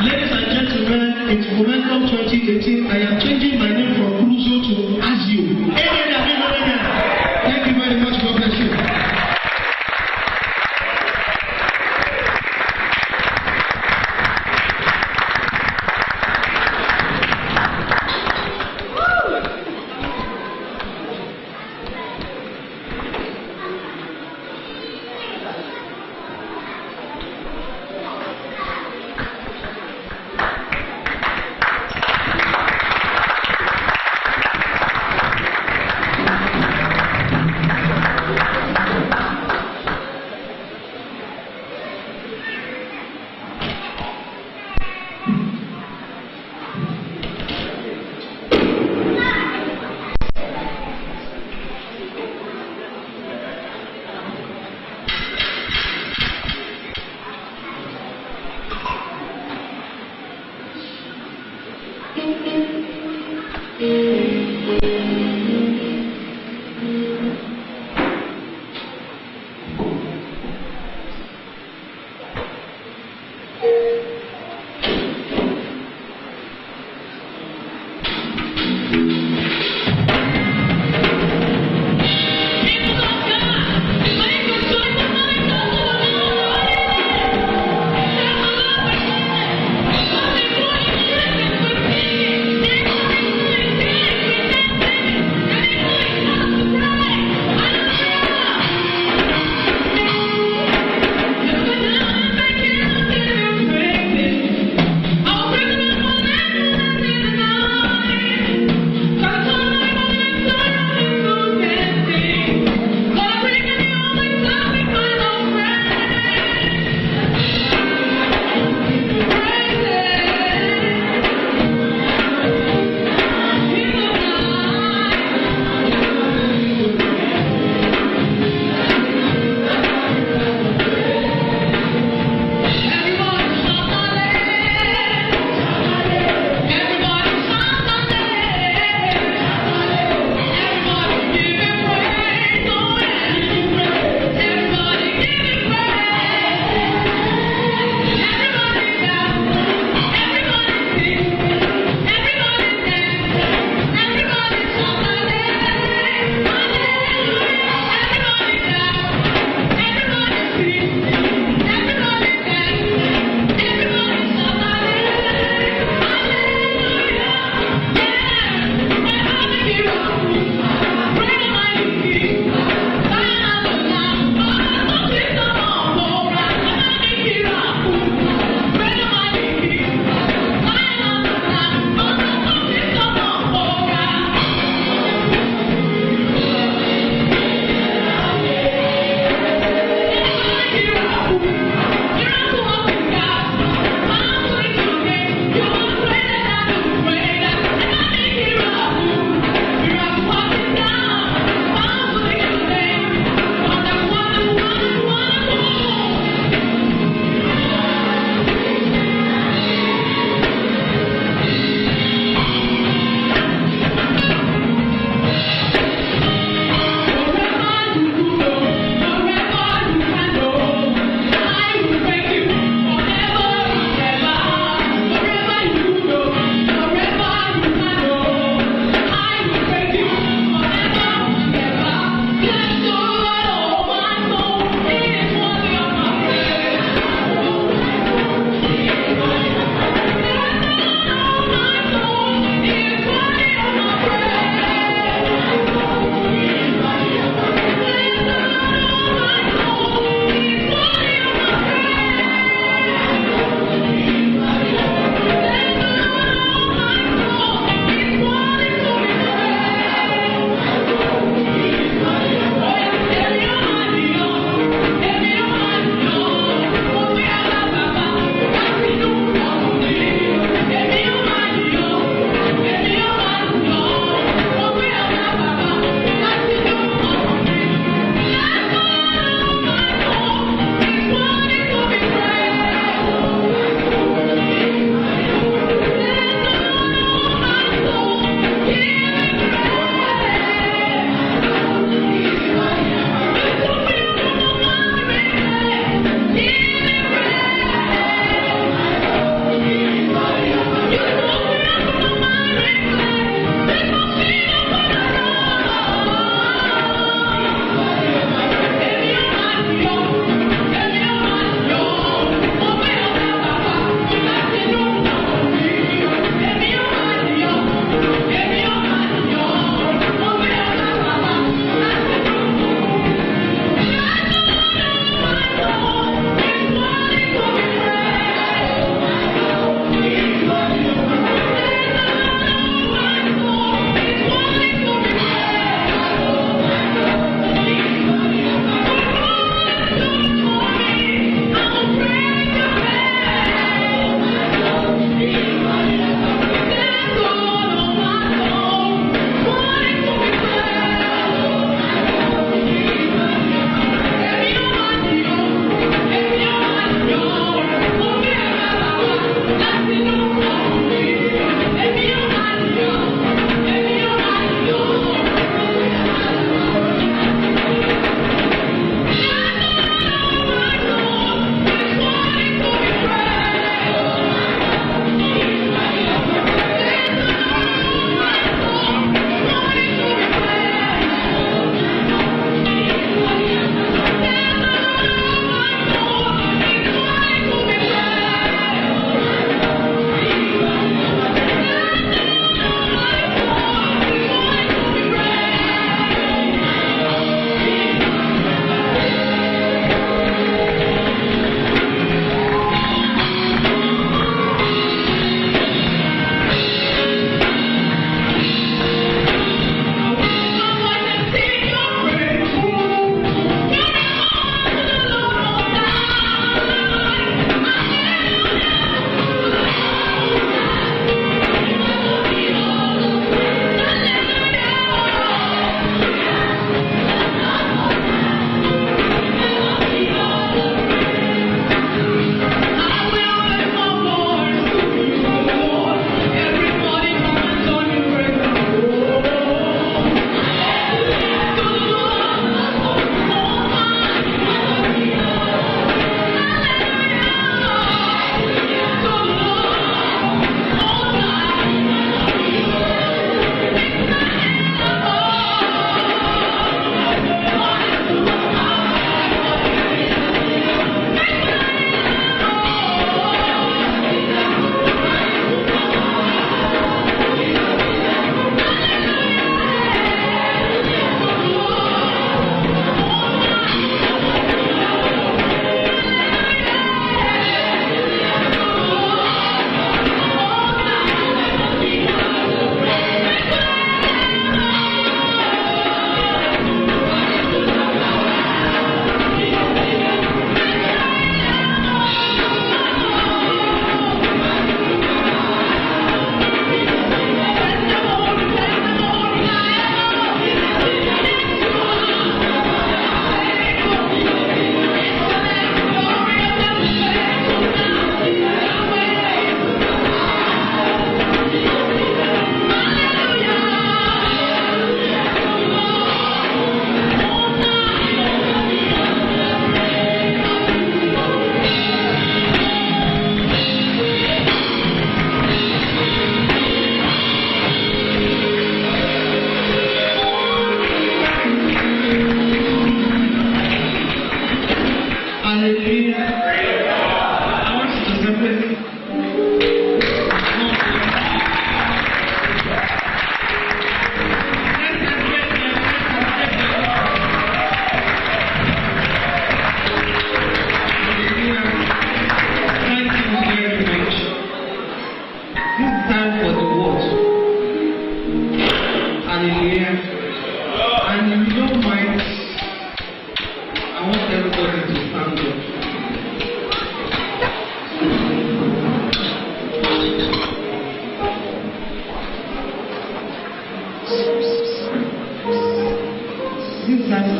Ladies and gentlemen, it's Momentum 2018. I am changing my name from Cruzo to Azio. Thank you very much. God bless you. Thank you.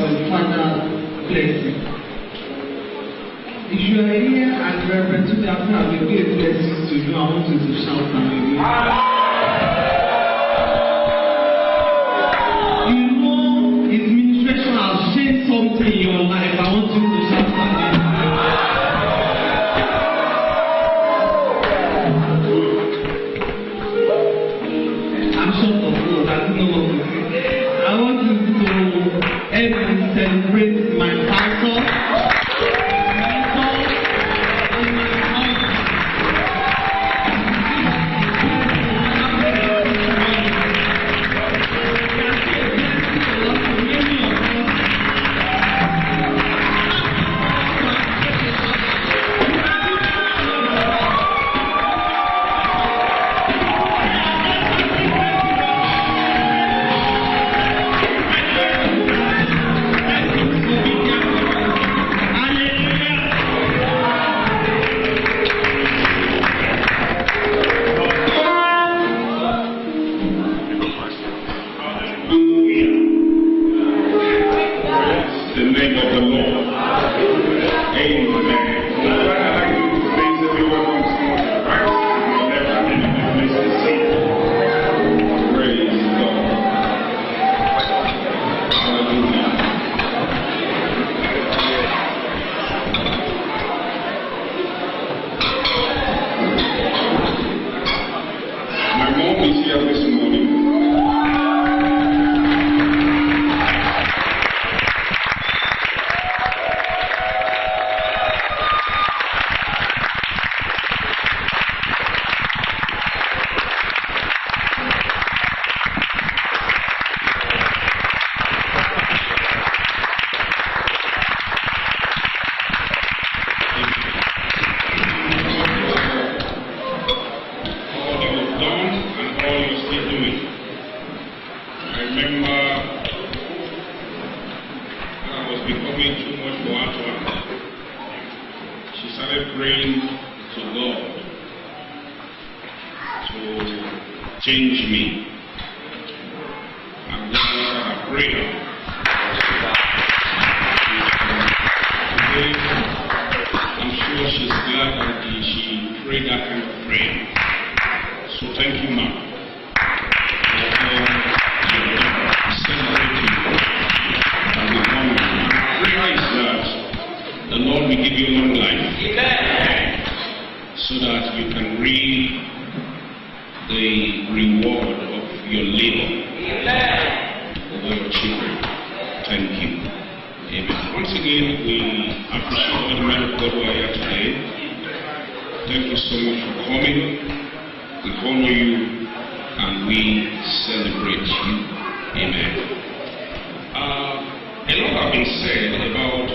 of Father blessing. If you are here and Reverend today after I will be a blessing to you, I want you to shout hallelujah. You know, his ministration has changed something in your life. I want you to shout hallelujah. I'm short of words. I don't know what to say. I want you to help me celebrate my pastor. Change me. I'm going to pray. Today, I'm sure she's glad that she prayed that kind of prayer. So thank you, ma'am. Celebrating and the honor. My prayer is that the Lord will give you long life. Amen. So that you can read the reward of your labor over your children. Thank you. Amen. Once again, we appreciate all the men of God who are here today. Thank you so much for coming. We honor you and we celebrate you. Amen. A lot has been said about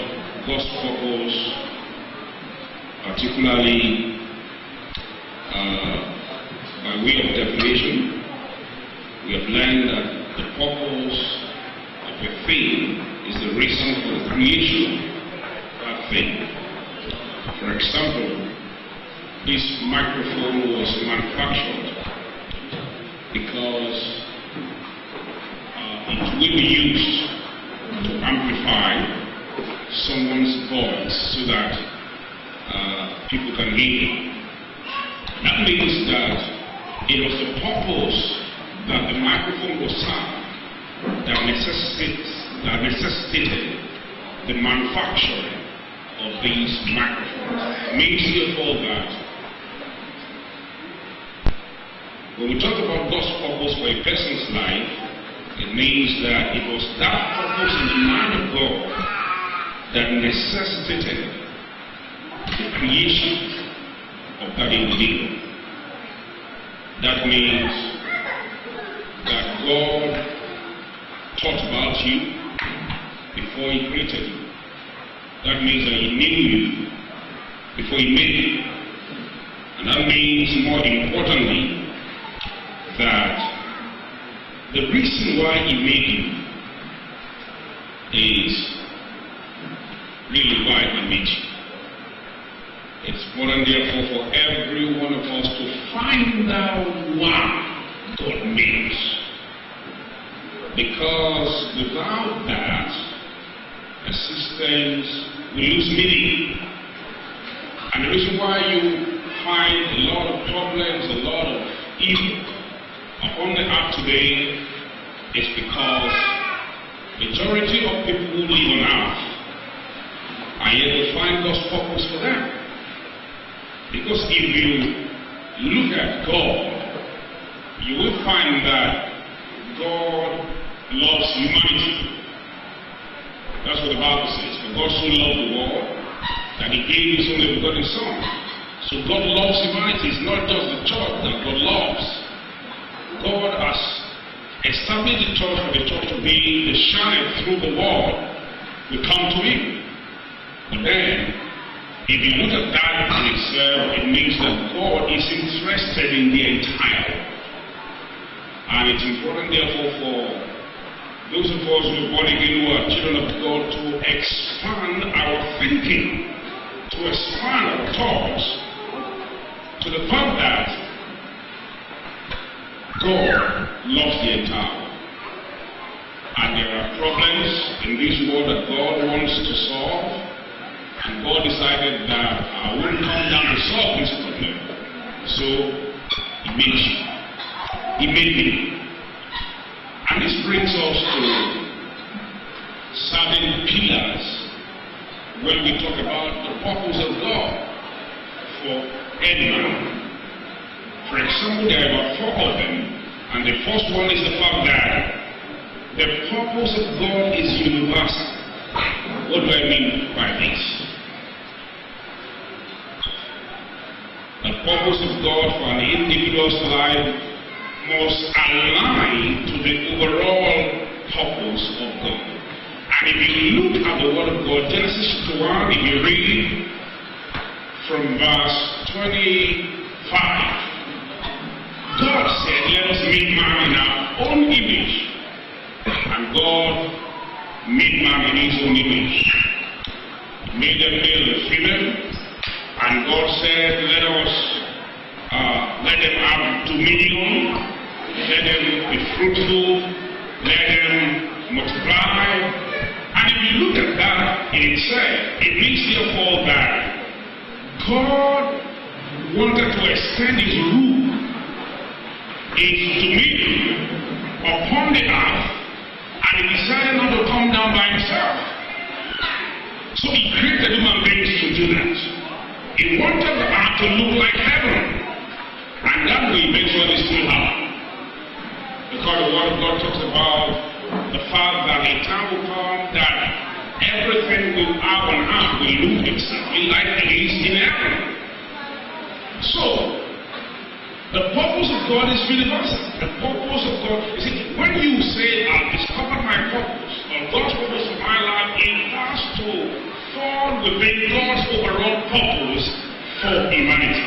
God's purpose, particularly by way of definition. We have learned that the purpose of a thing is the reason for the creation of that thing. For example, this microphone was manufactured because it will be used to amplify someone's voice so that people can hear. That means that it was the purpose that the microphone was served that necessitated the manufacturing of these microphones. It means therefore that when we talk about God's purpose for a person's life, it means that it was that purpose in the mind of God that necessitated the creation of that individual. That means that God thought about you before He created you. That means that He knew you before He made you. And that means, more importantly, that the reason why He made you is really why He made you. It's important, therefore, for every one of us to find out why God made us. Because without that, persistence will lose meaning. And the reason why you find a lot of problems, a lot of evil upon the earth today is because majority of people who live on earth are yet to find God's purpose for them. Because if you look at God, you will find that God loves humanity. That's what the Bible says. For God so loved the world that he gave his only begotten Son. So God loves humanity. It's not just the church that God loves. God has established the church for the church to be the shine through the world. We come to him. But then, if you look at that in itself, it means that God is interested in the entire. And it's important, therefore, for those of us who are born again, who are children of God, to expand our thinking, to expand our thoughts to the fact that God loves the entire. And there are problems in this world that God wants to solve. And God decided that I wouldn't come down to solve this problem. So he made you. He made me. And this brings us to certain pillars when we talk about the purpose of God for any man. For example, there are about 4 of them. And the first one is the fact that the purpose of God is universal. What do I mean by this? The purpose of God for an individual's life must align to the overall purpose of God. And if you look at the word of God, Genesis chapter 1, if you read from verse 25, God said, let us make man in our own image. And God made man in his own image. He made them male and female. And God said, let them have dominion, let them be fruitful, let them multiply. And if you look at that in itself, it means therefore that God wanted to extend his rule, his dominion upon the earth, and he decided not to come down by himself. So he created human beings to do that. He wanted the earth to look like heaven. And that will eventually still happen. Because the word of God talks about the fact that a time will come that everything we have on earth will look exactly like it is in heaven. So, the purpose of God is universal. The purpose of God, you see, when you say, I've discovered my purpose, or God's purpose for my life, it has to fall within God's overall purpose for humanity.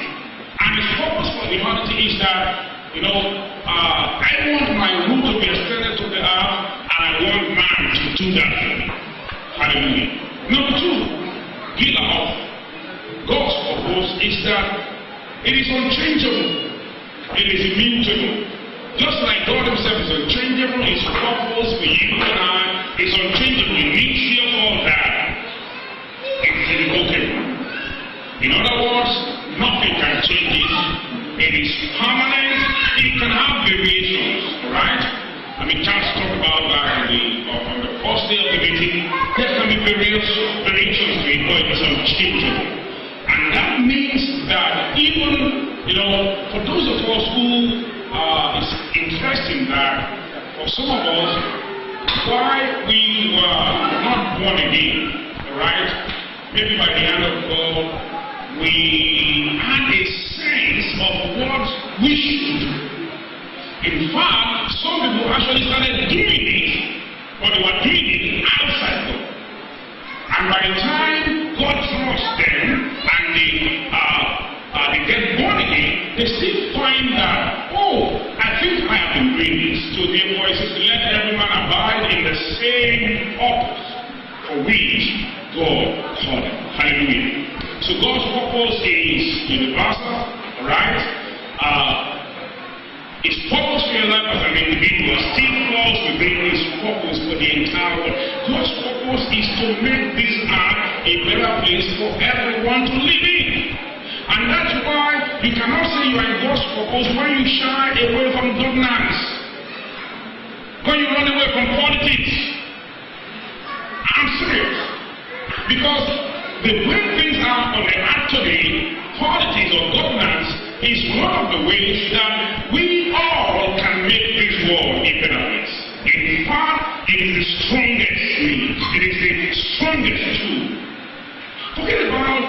And his purpose for humanity is that, I want my rule to be extended to the earth, and I want man to do that for me. Hallelujah. Number 2, pillar of God's purpose is that it is unchangeable. It is immutable. Just like God himself is unchangeable, his purpose for you and I is unchangeable. It means therefore that it's irrevocable. In other words, nothing can change it. It is permanent. It can have variations, right? I mean, Charles talked about that on the first day of the meeting. There can be variations to it, but it is unchangeable. And that means that even, for those of us who is interesting that for some of us, why we were not born again, right? Maybe by the hand of God, we had a sense of what we should do. In fact, some people actually started doing it, but they were doing it outside God. And by the time God trusts them and they get born again, they still find that, I think I have been doing this. So therefore it says, let every man abide in the same purpose for which God called him. Hallelujah. So God's purpose is universal, right? His purpose for your life as an individual still falls within his purpose for the entire world. God's purpose purpose is to make this earth a better place for everyone to live in. And that's why you cannot say you are in God's purpose when you shy away from governance, when you run away from politics. I'm serious. Because the way things are on the earth today, politics or governance is one of the ways that we all can make this world a better place. In fact, it is the strongest means. It is the strongest tool. Forget about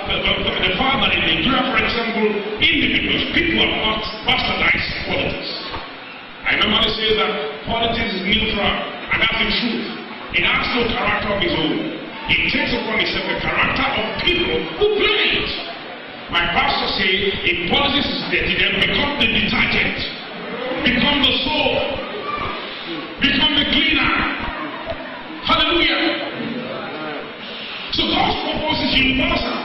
the fact that in Nigeria, for example, individuals, people have bastardized politics. I normally say that politics is neutral, and that's the truth. It has no character of its own. It takes upon itself the character of people who play it. My pastor says, if politics is dirty, then become the detergent, become the soap, become the cleaner. Hallelujah. So God's purpose is universal.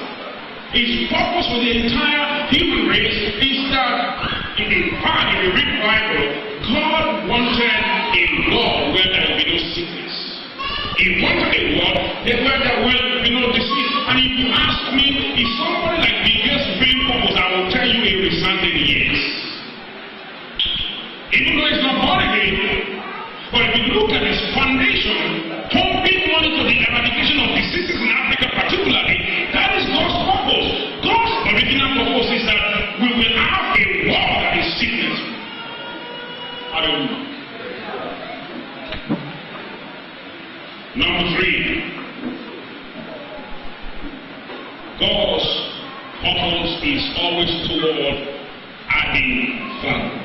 His purpose for the entire human race is that, in fact, in the Greek Bible, God wanted a world where there will be no sickness. He wanted a world where there will be no disease. And if you ask me, if somebody like the Biggest main purpose, I will tell you a resounding yes. Even though it's not born again, but if you look at its foundation, pumping money to the eradication of diseases in Africa particularly, that is God's purpose. God's original purpose is that we will have a world that is sickness. Hallelujah. Number 3. God's purpose is always toward adding value.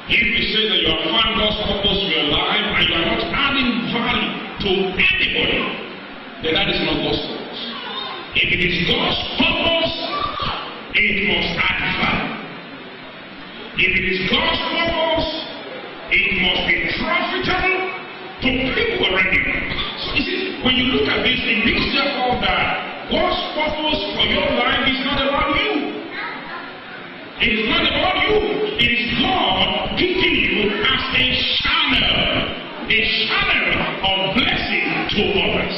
If you say that you have found God's purpose in your life and you are not adding value to anybody, then that is not God's purpose. If it is God's purpose, it must add value. If it is God's purpose, it must be profitable to people around you. So you see, when you look at this, it means therefore that God's purpose for your life is not about you. It is not about you. It is God picking you as a channel of blessing to others.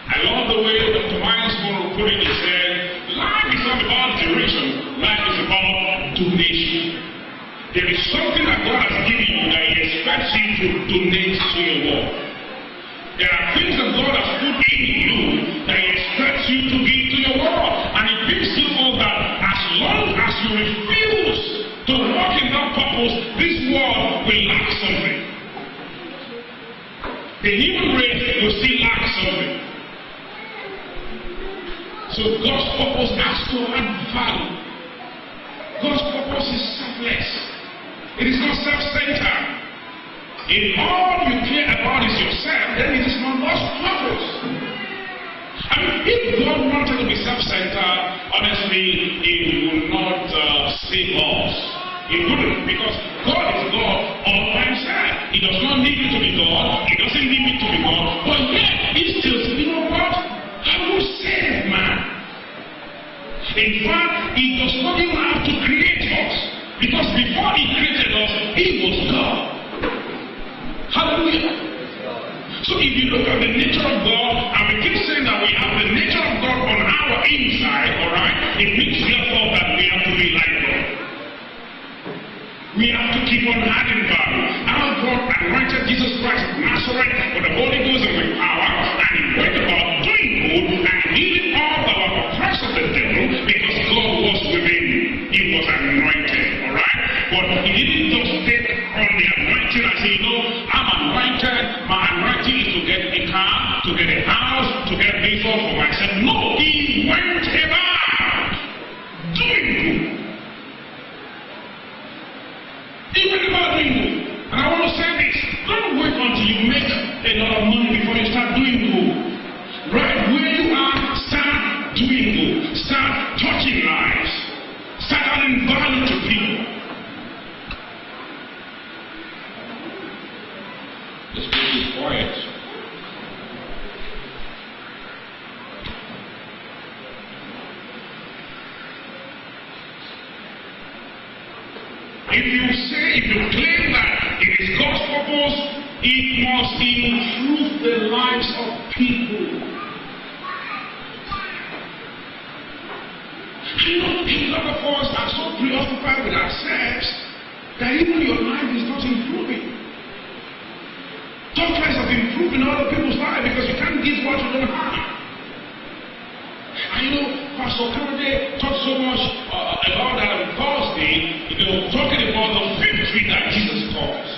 I love the way Dr. Miles Monroe put it. He said, life is not about duration. Life is about donation. There is something that God has given you that He expects you to donate to your world. There are things that God has put in you that He expects you to give to your world. And it makes you know that as long as you refuse to walk in that purpose, this world will lack something. The human race will still lack something. So God's purpose has to add value. God's purpose is selfless. It is not self-centered. If all you care about is yourself, then it is not God's purpose. I mean, if God wanted to be self-centered, honestly, He would not save us. He wouldn't, because God is God all by Himself. He does not need you to be God. He doesn't need me to be God. But yet, He still says, you know what? I will save man. In fact, He does not even have to create us. Because before He created us, He was God. Hallelujah. So if you look at the nature of God, and we keep saying that we have the nature of God on our inside, alright, it means therefore that we have to be like God. We have to keep on adding value. Our God anointed Jesus Christ of Nazareth with the Holy Ghost and with power, and He went about doing good and healing all that were oppressed of the devil, because God was within him. He was anointed, alright? But He didn't just take on the anointing and say, you know, I'm anointed, my anointing is to get a car, to get a house, to get this all for myself. No, He went about doing good. He went about doing good. And I want to say this, don't wait until you make a lot of money before you start doing good. Right where you are, start doing good. Start touching lives. Start adding value to people. This place is quiet. If you claim that it is God's purpose It must improve the lives of people. You know, a lot of us are so preoccupied with ourselves that even your life is not improving. Talk less of improving other people's lives because you can't give what you don't have. And you know, Pastor Kennedy talked so much about that on Thursday, talking about the victory that Jesus caused.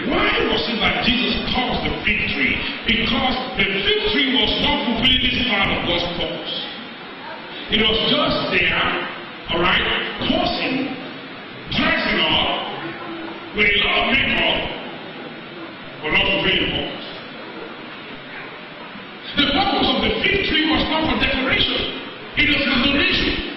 Why was it that Jesus caused the victory? Because the victory was not fulfilling this part of God's purpose. It was just there, alright, causing, dressing up with a lot of makeup, but not fulfilling the purpose. The purpose of the victory was not for decoration, it was for donation.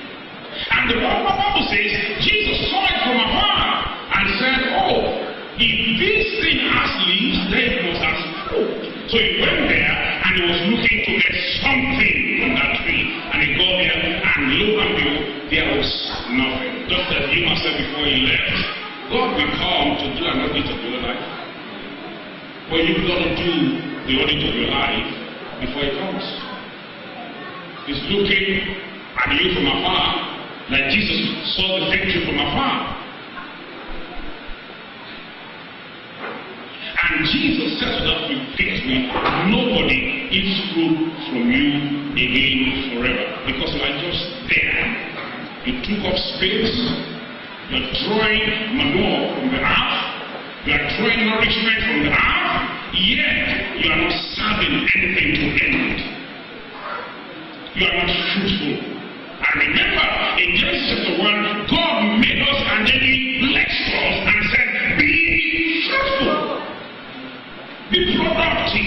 And the Bible says Jesus saw it from afar and said, oh, if this thing has leaves, then it must have fruit. So he went there and he was looking to get something from that tree. And he got there and lo and behold, there was nothing. Just as he said before he left, God will come to do an audit of your life. But you've got to do the audit of your life before he comes. He's looking at you from afar, like Jesus saw the victory from afar. And Jesus said to that victory, nobody eats fruit from you again forever. Because you are just there. You took up space, you're drawing manure from the earth, you are drawing nourishment from the earth, yet you are not serving anything to end. You are not fruitful. And remember, in Genesis chapter 1, God made us and then he blessed us and said, be fruitful. Be productive.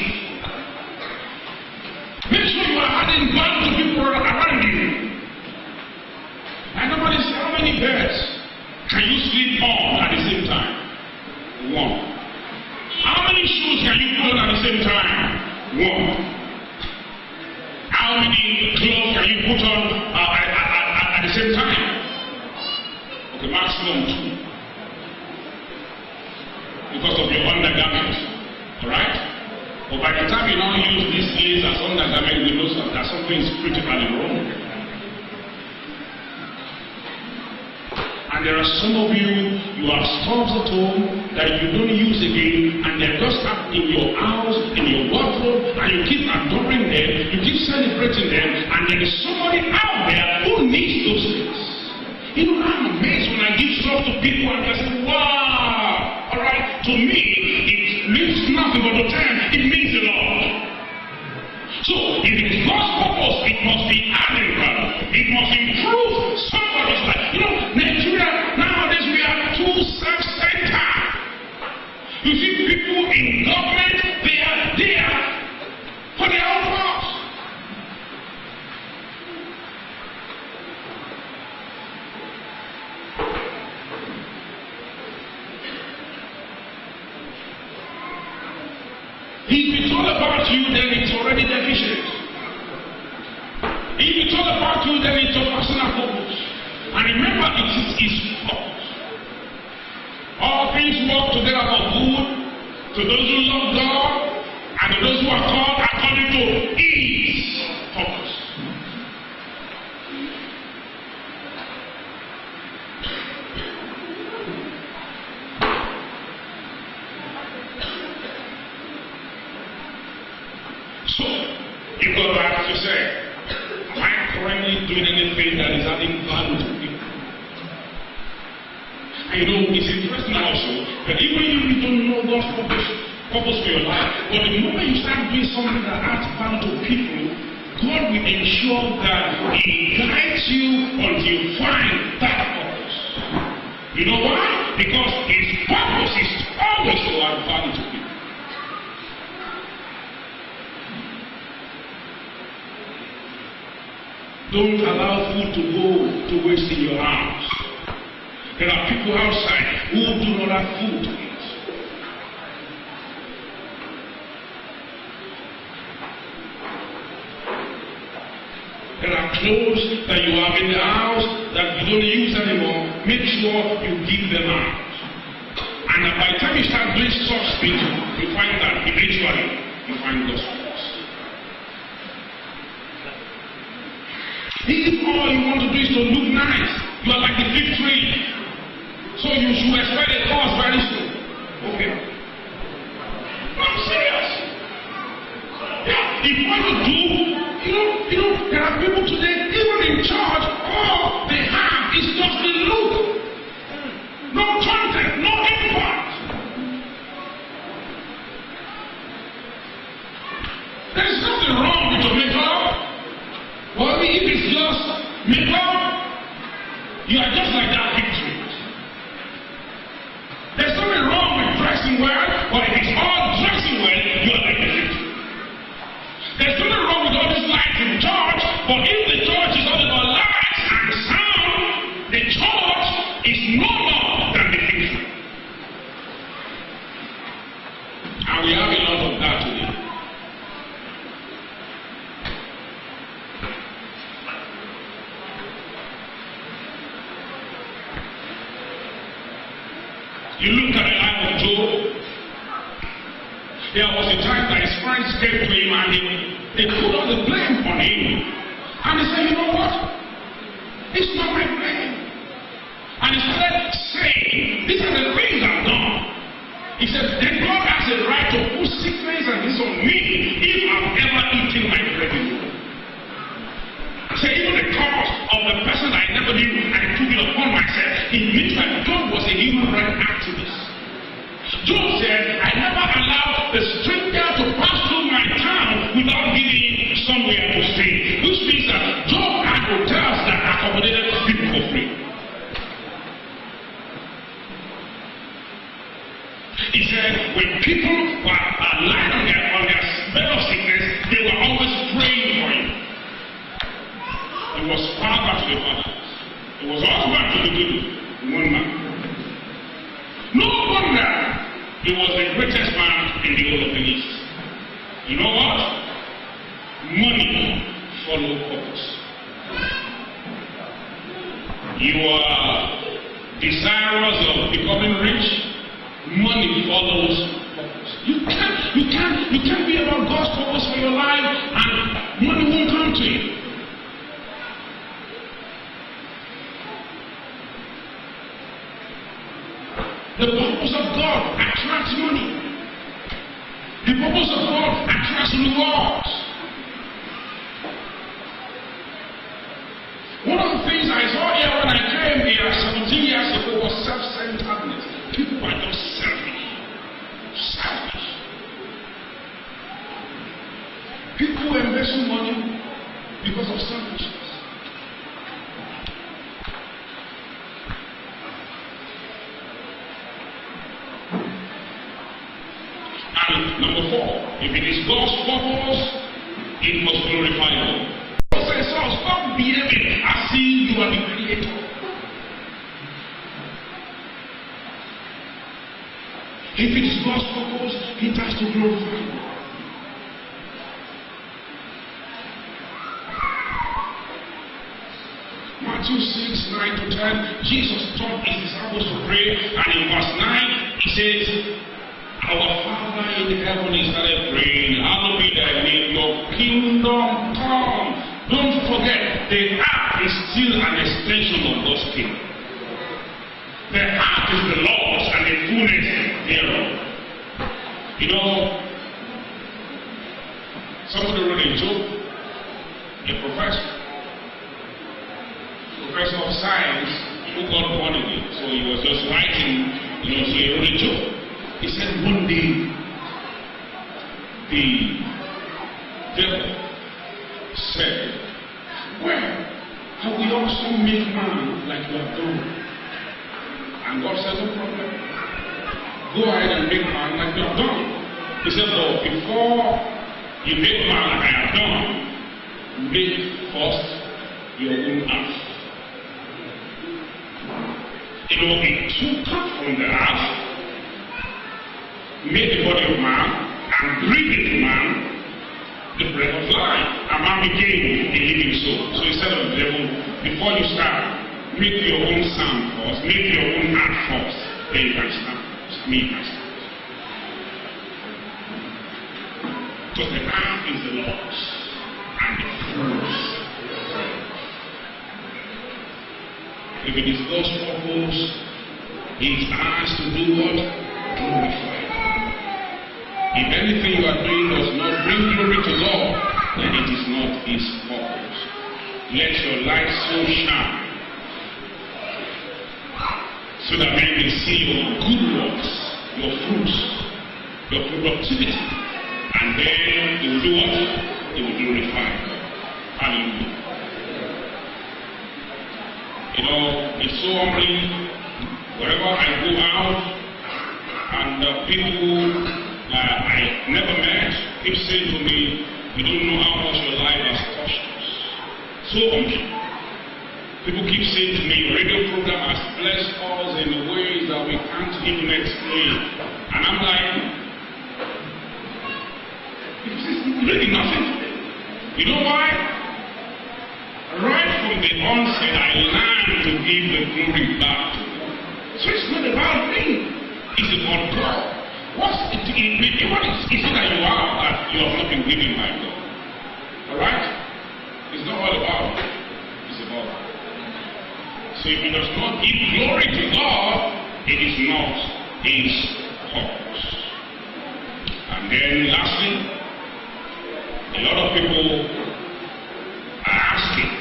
Make sure you are adding value to people around you. And nobody says, how many birds can you sleep on at the same time? One. How many shoes can you put on at the same time? One. How many clothes can you put on at the same time? Okay, maximum 2. Because of your undergarments. Alright? But by the time you now use these things as undergarment, you know that something is critically wrong. And there are some of you have stuffs at home that you don't use again, and they're just up in your house, in your wardrobe, and you keep adoring them, you keep celebrating them, and there is somebody out there who needs those things. You know, I'm amazed when I give stuff to people and they say, wow! Alright, to me, it means nothing but to them, it means a lot. So, if it is God's purpose, it must be added value. It must improve somebody's life. You know, Nigeria, nowadays we are too self-centered. You see people in government, they are there for their own cause. If it's all about you, then it's already deficient. If it's all about you, then it's a personal focus. And remember, it is his focus. All things work together for good to those who love God and to those who are called according to his purpose. So, you've got to ask yourself, am I currently doing anything that is adding value to people? And you know, it's interesting also that even if you don't know God's purpose for your life, but the moment you start doing something that adds value to people, God will ensure that he guides you until you find that purpose. You know why? Because his purpose is always to add value to people. Don't allow food to go to waste in your house. There are people outside who do not have food to eat. There are clothes that you have in the house that you don't use anymore. Make sure you give them out. And And by the time you start doing such things, you find that eventually you find God's purpose. If all you want to do is to look nice, you are like the fig tree. So you should expect a cause very soon. Okay. No, I'm serious. Yeah, if what you do, you know, there are people today, even in church, all they have is just the look. No content, no impact. There is nothing wrong with your makeup. But if it's just makeup, you are just like that picture. There's nothing wrong with dressing well, but if it's all dressing well, you are like the picture. There's nothing wrong with all these lights in church, but if the church is all about lights and sound, the church is no more than the picture. And we have a lot of that today. You look at the life of Job. There was a time that his friends came to him and they put all the blame on him. And he said, you know what? It's not my blame. And he started saying, these are the things I've done. He said, then God has a right to put sickness and this on me if I've ever eaten my bread before. So even the cause of the person I never knew, I took it upon myself. It means that Job was a human rights activist. Job said, I never allowed the stranger to pass through my town without giving him somewhere to stay. Which means that Job had hotels that accommodated people for free. He said, when people were lying on their bed of sickness, they were always praying for him. It was father to the fathers. It was husband to the widow, one man. No wonder he was the greatest man in the whole of the East. You know what? Money follows purpose. You are desirous of becoming rich, money follows purpose. You can't be about God's purpose for your life and money won't come to you. The purpose of God attracts money. The purpose of God attracts rewards. One of the things I saw here when I came here 17 years ago was self-centeredness. People are just selfish. Selfish. People invest money because of selfishness. And number 4, if it is God's purpose, it must glorify God. God says, so stop behaving as if you are the creator. If it is God's purpose, it has to glorify God. Matthew 6:9-10, Jesus taught his disciples to pray, and in verse 9, he says, our Father in heaven, he started praying, hallowed be thy name, your kingdom come. Don't forget, the earth is still an extension of God's kingdom. The earth is the Lord's and the fullness thereof. You know, somebody wrote a joke, a professor of science who got born again. So he was just writing, so he wrote a joke. He said one day, the devil said, well, have we also made man like you have done? And God said, no problem. Go ahead and make man like you have done. He said, but before you make man like I have done, make first your own earth. You know, it took from the earth, made the body of man, and breathed into man the breath of life. And man became a living soul. So he said to the devil, before you start, make your own sound first, make your own act first, then you can start. me myself. Because the earth is the Lord's and the fullness thereof. If it is God's purpose, He is asked to do what? Glorify God. If anything you are doing does not bring glory to God, then it is not His purpose. Let your light so shine so that men may see your good works, your fruits, your productivity, and then they will do what? They will glorify God. Hallelujah. You know, it's so humbling. Wherever I go out, and people I never met keep saying to me, "You don't know how much your life has touched us." So humbling. People keep saying to me, "Your radio program has blessed us in ways that we can't even explain." And I'm like, it's really nothing. You know why? Right from the onset, I learned to give the glory back to God. So it's not about me. It's about God. What is it that you are that you have not been given by God? Alright? It's not all about it. It's about God. So if He does not give glory to God, it is not His purpose. And then lastly, a lot of people are asking,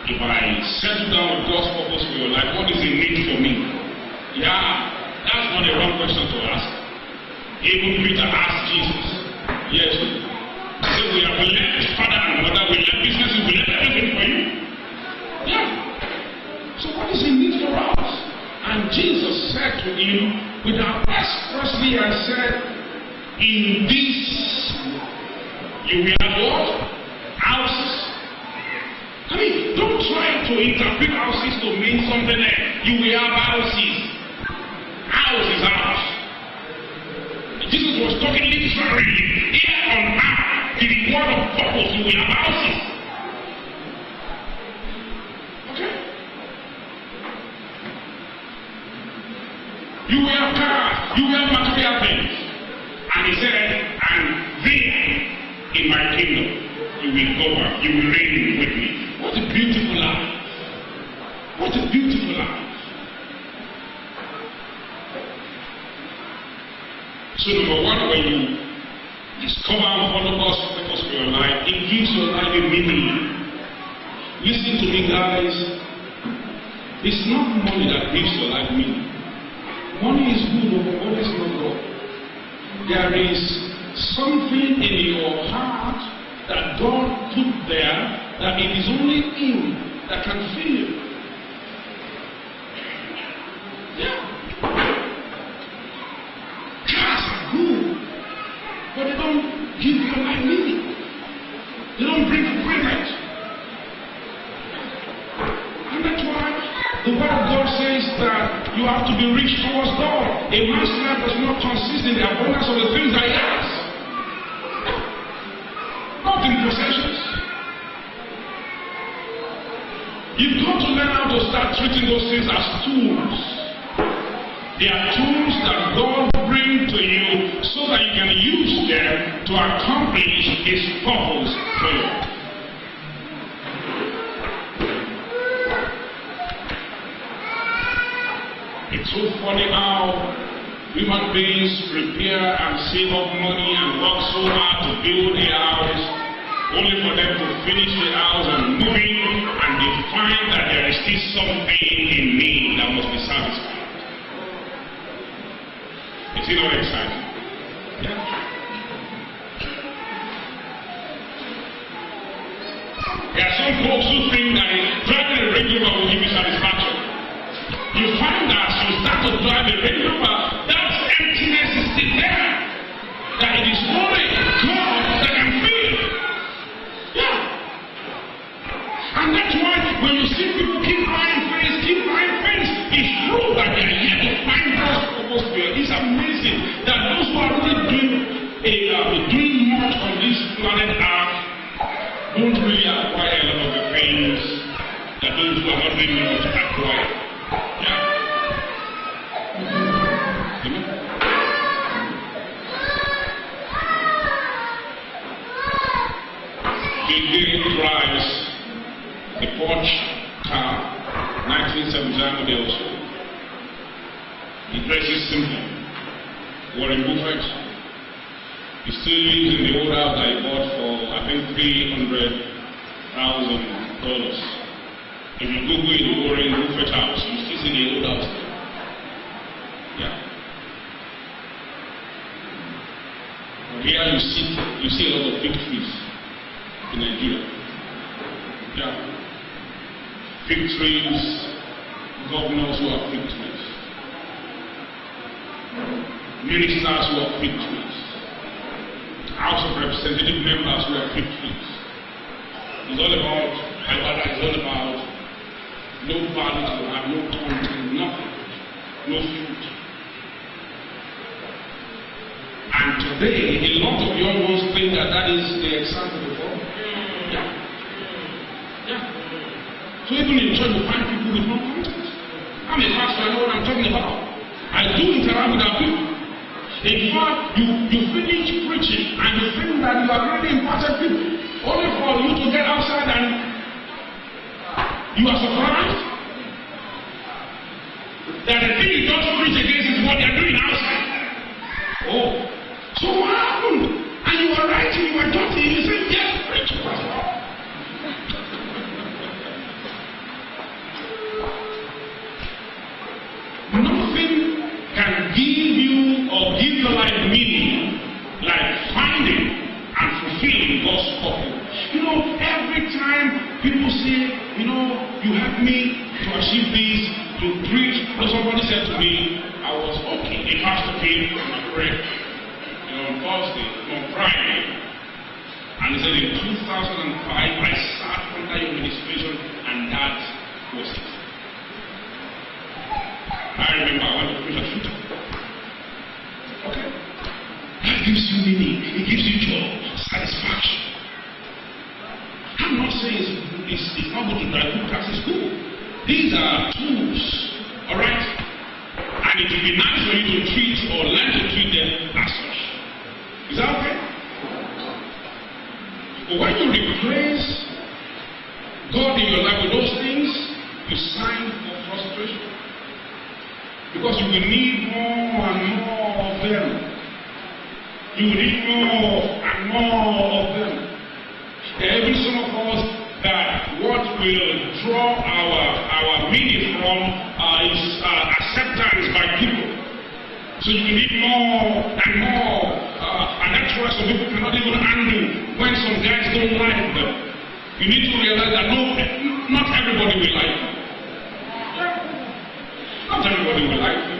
if I settle down with God's purpose for your life, what is it need for me? Yeah, that's not a wrong question to ask. Even Peter asked Jesus, yes, he said, we have left father and mother, we left businesses, we left everything for you. Yeah. So what is it need for us? And Jesus said to him, with our expressly I said, in this you will have what? Houses. I mean, don't try to interpret houses to mean something else. You will have houses. House is house. Jesus was talking literally. Here on earth, in the word of purpose, you will have houses. Okay? You will have cars. You will have material things. And he said, and there, in my kingdom, you will govern, you will reign with me. What a beautiful life. What a beautiful life. So number one, when you discover and follow God's purpose for your life, it gives your life a meaning. Listen to me, guys. It's not money that gives your life meaning. Money is good, but money is not God. There is something in your heart that God put there that it is only Him that can fill you. Yeah. Cars are good, but they don't give your life meaning. They don't bring fulfillment. And that's why the word of God says that you have to be rich towards God. A man's life does not consist in the abundance of the things that he has. Not in possessions. You've got to learn how to start treating those things as tools. They are tools that God brings to you so that you can use them to accomplish His purpose for you. It's so funny how human beings prepare and save up money and work so hard to build a house, only for them to finish the house and move in, and they find that there is still something in me that must be satisfied. Is it not exciting? Yeah. There are some folks who think that driving a Range Rover will give you satisfaction. You find that as you start to drive a Range Rover, that emptiness is still there. That it is only God that can fill it. Yeah. And that's why when you see people keep buying things, it's true that they are yet to find God's purpose for you. It's amazing that those who are really doing much on this planet Earth don't really acquire a lot of the things that those who are not doing much acquire. Yeah. He dresses simply. Warren Buffett, he still lives in the old house that he bought for, I think, $300,000. If you Google the Warren Buffett house, you still see the old house there. Yeah. But here you see a lot of big trees in Nigeria. Yeah. Fig trees, governors who are fig trees, ministers who are fig trees, House of Representative members who are fig trees. It's all about, it's all about no value to have, no content, nothing, no fruit. And today, a lot of young ones think that that is the example before. Yeah. Yeah. So even in church, you find people with no content. I'm a pastor, I know what I'm talking about. I do interact with our people. In fact, you finish preaching and you think that you are really important people, only for you to get outside and you are surprised that the thing you don't preach against is what they are doing outside. Oh, so what happened? And you were writing, you were talking, you said, yes, preach, pastor. Nothing can give you or give your life meaning like finding and fulfilling God's purpose. You know, every time people say, you know, you help me to achieve this, to preach. You know, somebody said to me, I was okay. A pastor came from my prayer, on Thursday, on Friday, and he said in 2005 I sat under your ministration, and that was it. I remember I went to preach a shoot. Okay? That gives you meaning, it gives you joy, satisfaction. I'm not saying it's not good to drive good cars in school. These are tools, alright? And it will be nice for you to treat or learn to treat them as such. Is that okay? But when you replace God in your life with those things, you sign for frustration. Because you will need more and more of them. You will need more and more of them. There are even some of us that what will draw our meaning from is acceptance by people. So you need more and more. And that's why some people cannot even handle when some guys don't like them. You need to realize that not everybody will like you. Not everybody will like you.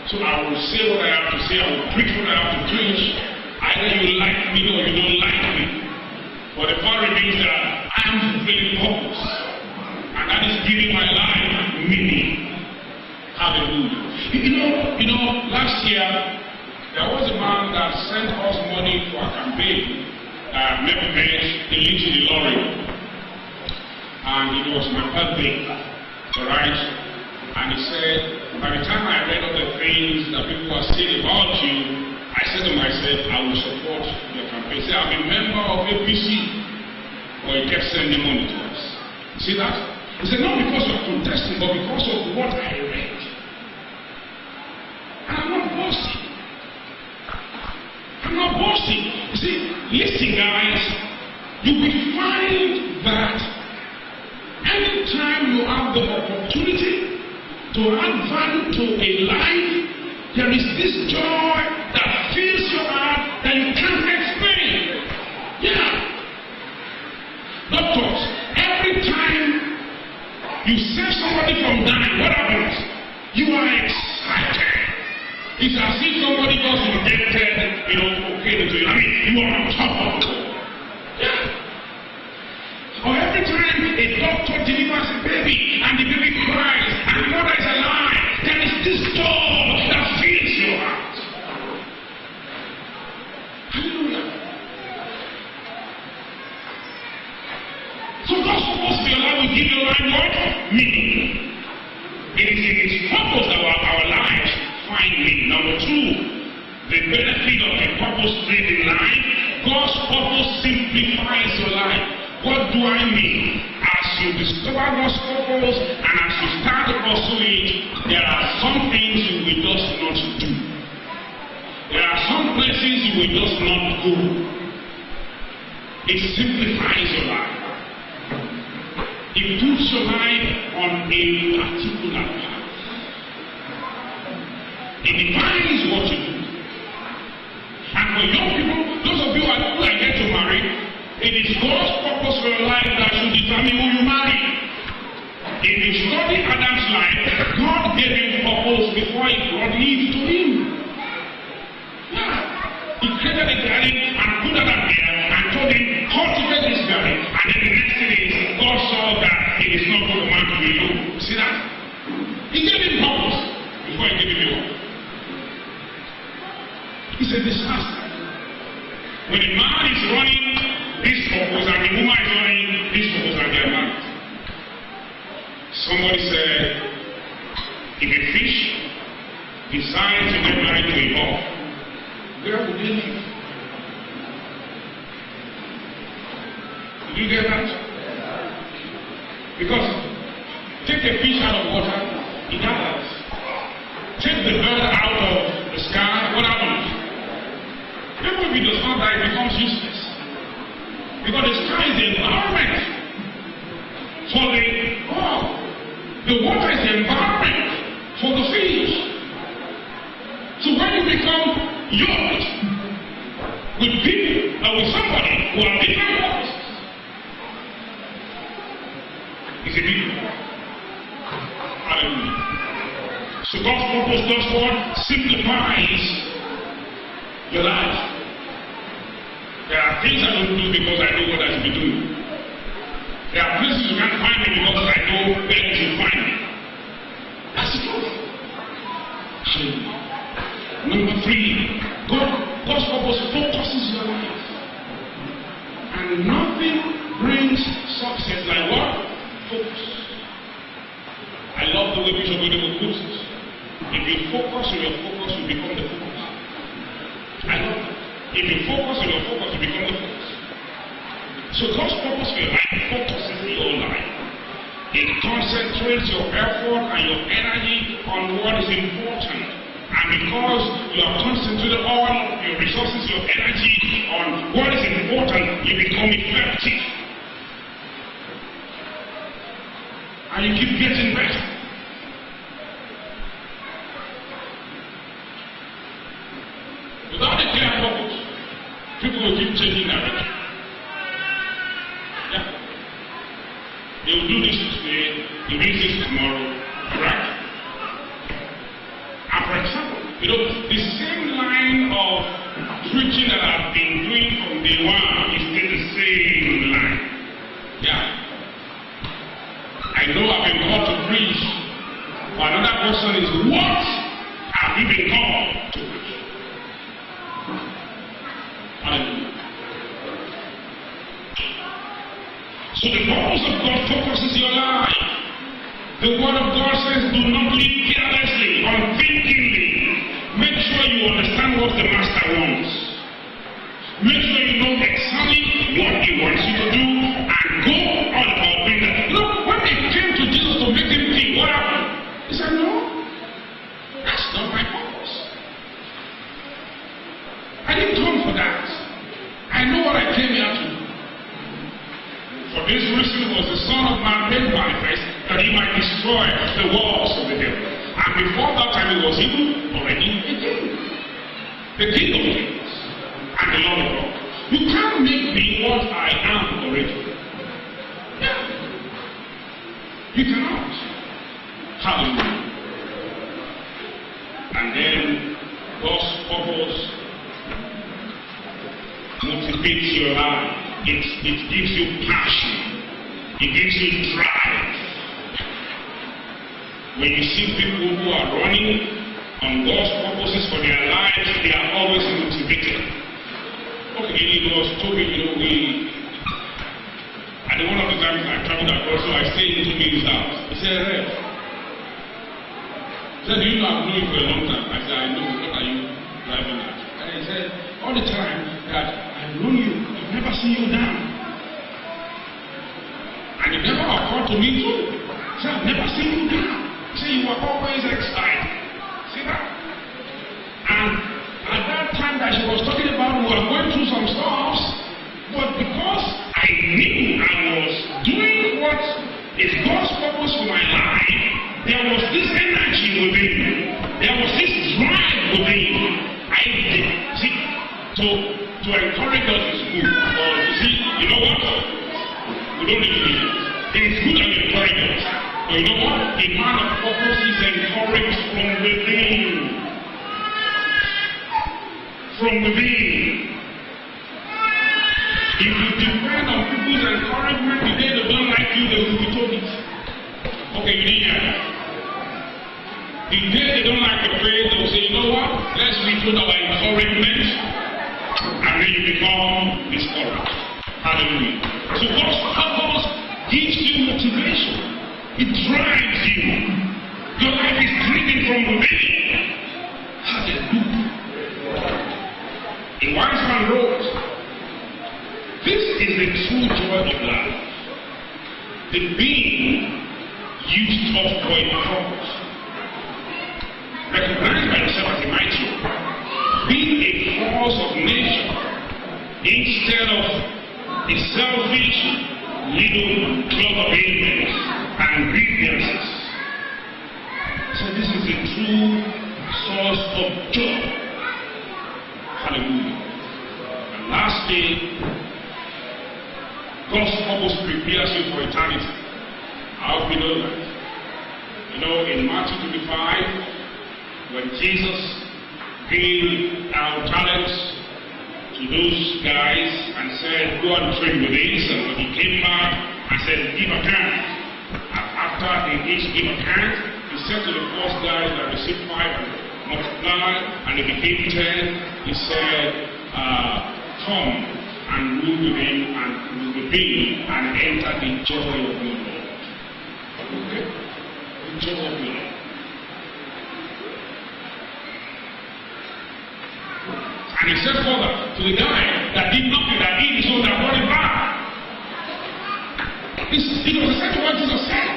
So I will say what I have to say, I will preach what I have to preach. Either you like me or you don't like me. But the fact remains that I am fulfilling purpose. And that is giving my life meaning. Hallelujah. You know, last year, there was a man that sent us money for a campaign, maybe in the lorry. And it was my birthday, alright? And he said, by the time I read all the things that people were saying about you, I said to myself, I will support your campaign. He said, I'm a member of APC. But he kept sending money to us. See that? He said, not because of contesting, but because of what I read. And I'm not boasting. I'm not boasting. You see, listen guys, you will find that anytime you have the opportunity to add value to a life, there is this joy that fills your heart that you can't explain. Yeah. Doctors, every time you save somebody from dying, what happens? You are excited. It's as if somebody got injected, cocaine into you. I mean, you are on top of it. Yeah. Or every time a doctor delivers a baby and the baby cries and the mother is alive, there is this joy that fills your heart. Hallelujah. So God's purpose for your life will give your life what? Meaning. It is in His purpose that our lives find meaning. Number two, the benefit of a purpose-driven life. God's purpose simplifies your life. What do I mean? As you discover God's purpose and as you start to pursue it, there are some things you will just not do. There are some places you will just not go. It simplifies your life. It puts your life on a particular path. It defines what you do. And for young people, those of you who are yet to marry, it is God's purpose for your life that should determine who you marry. If you study Adam's life, God gave him purpose before he brought Eve to him. Yeah. He created a garden and put Adam there and told him, cultivate this garden. And then the next thing is, God saw that it is not good for man to be alone. See that? He gave him purpose before he gave him a wife. It's a disaster. When a man is running this purpose and the woman is running this purpose and they are married. Somebody said, if a fish decides to get married to a hawk, where would they live? Did you get that? Because take a fish out of water, it dies. Take the bird out of the sky, what happens? Even if it does not die, it becomes useless. Because the sky is the environment for the water is the environment for the fish. So when you become yoked with people or with somebody who are different purposes, it's a big problem. Hallelujah. So God's purpose does what? Simplifies your life. There are things I don't do because I know what I should be doing. There are places you can't find me because I know where you should find me. That's the truth. Number 3, God's purpose focuses your life. And nothing brings success like what? Focus. I love the way Bishop Oyedepo puts it. If you focus on your focus, you become the focus. I love that. If you focus on your focus, you become the focus. So God's purpose for your life focuses your life. It concentrates your effort and your energy on what is important. And because you have concentrated all of your resources, your energy on what is important, you become effective. And you keep getting better. Without a clear purpose, people will keep changing direction. Yeah. They will do this today, they will do this tomorrow, correct? And for example, the same line of preaching that I've been doing from day one is still the same line. Yeah. I know I've been called to preach, but another question is, what have you been called to preach? Hallelujah. So the purpose of God focuses your life. The word of God says, do not live carelessly, unthinkingly. Make sure you understand what the master wants. Make sure you know exactly what he wants you to do and go on about doing that. Look, when they came to Jesus to make him king, what happened? He said, no, that's not my purpose. I didn't come for that. I know what I came here to do. For this reason was the Son of Man made manifest that he might destroy the works of the devil. And before that time he was even already a king. The King of Kings and the Lord of Lords. You can't make me what I am already. Yeah. You cannot. Hallelujah. And then God's purpose motivates your life. It gives you passion. It gives you drive. When you see people who are running on God's purposes for their lives, they are always motivated. Okay, it was Toby, and one of the times I traveled across, so I stayed in Toby's house. He said, Rev, do you know I've known you for a long time? I said, I know. What are you driving at? And he said, all the time that I've known you, I've never seen you down. And you never occurred to me too. Say, I've never seen you do that. Say, you were always excited. See that? And at that time that she was talking about, we were going through some stuff, but because I knew I was doing what is God's purpose for my life, there was this energy within me. There was this drive within me. I did. See, to encourage us is good. Or, see, you know what? We don't need to do it. It is good and encourage us. But you know what? A man of purpose is encouraged from within. From within. If you depend on people's encouragement, the day they don't like you, they will be told it. Okay, you didn't hear that. The day they don't like your faith, they will say, you know what? Let's withhold our encouragement, and then you become discouraged. Hallelujah. So God's purpose gives you motivation. It drives you. Your life is driven from within. Hallelujah. A wise man wrote, this is the true joy of life. The being used up for a purpose. Recognized by yourself as a mighty. Being a force of nature instead of a selfish little club of ailments and grievances. So this is a true source of joy. Hallelujah. And lastly, God's purpose prepares you for eternity. How do we know that? You know, in Matthew 25, when Jesus gave our talents to those guys and said, go and trade with this, and when he came back and said, give account. And after he each gave account, he said to the first guy that received 5 and multiplied, and it became 10, he said, come and rule with him and rule with me and enter the joy of your Lord. Okay? The joy of your Lord. And he said further to the guy that did nothing, that did his own, that brought it back. It was exactly what Jesus said.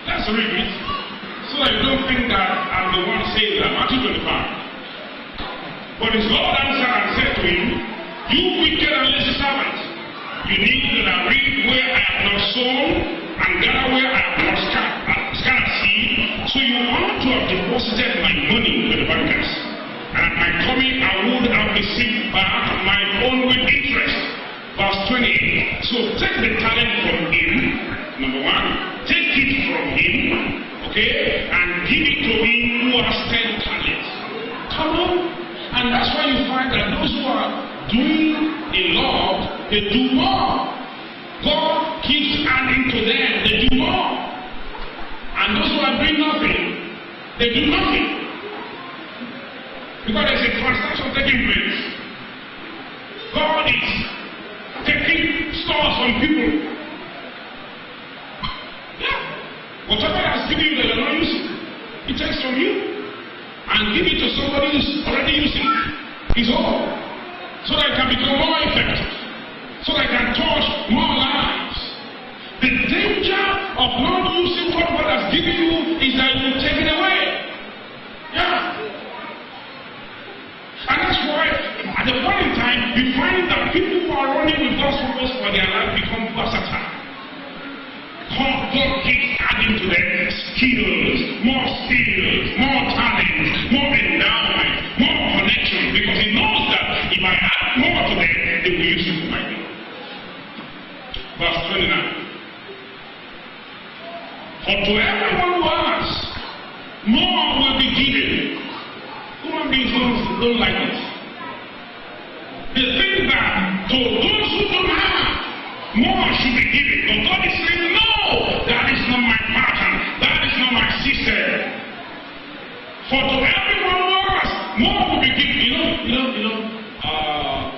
Let's read it. So that you don't think that I'm the one saying that. Matthew 25. But his Lord answered and said to him, you wicked and lazy servant, you need to reap where I have not sown and gather where I have not scattered seed. So you ought to have deposited my money with the bankers. And at my coming, I would have received back my own with interest. Verse 28. So take the talent from him, number 1. Take it from him, okay, and give it to him who has 10 talents. Come on. And that's why you find that those who are doing a lot, they do more. God keeps adding to them, they do more. And those who are doing nothing, they do nothing. Because there's a transaction taking place. God is taking stores from people. Yeah. Whatever He has given you that you're not using, He takes from you and give it to somebody who's already using it. His own. So that it can become more effective. So that it can touch more lives. The danger of not using what God has given you is that you take it away. Yeah. And that's why, at the point in time, you find that people who are running with God's purpose for their life become versatile. God keeps adding to them skills, more talent, more endowment, more connection, because He knows that if I add more to them, they will use it for my good. Verse 29. For to everyone who asks, more will be given. Human beings don't like it. They think that to those who don't have, more should be given. But God is saying, no, that is not my pattern. That is not my system. For to everyone who asks, more will be given.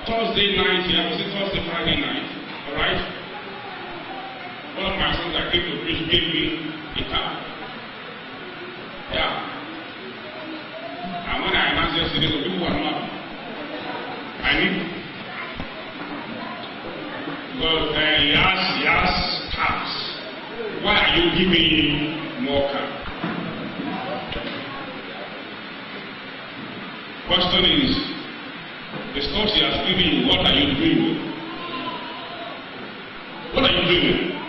Thursday night here, was it Thursday, Friday night? Alright? One of my sons that came to preach gave me a car. Yeah. And when I announced yesterday, the people were not. I need. Because he has cars. are you giving more car? Question is, the stuff he has given you, what are you doing? What are you doing?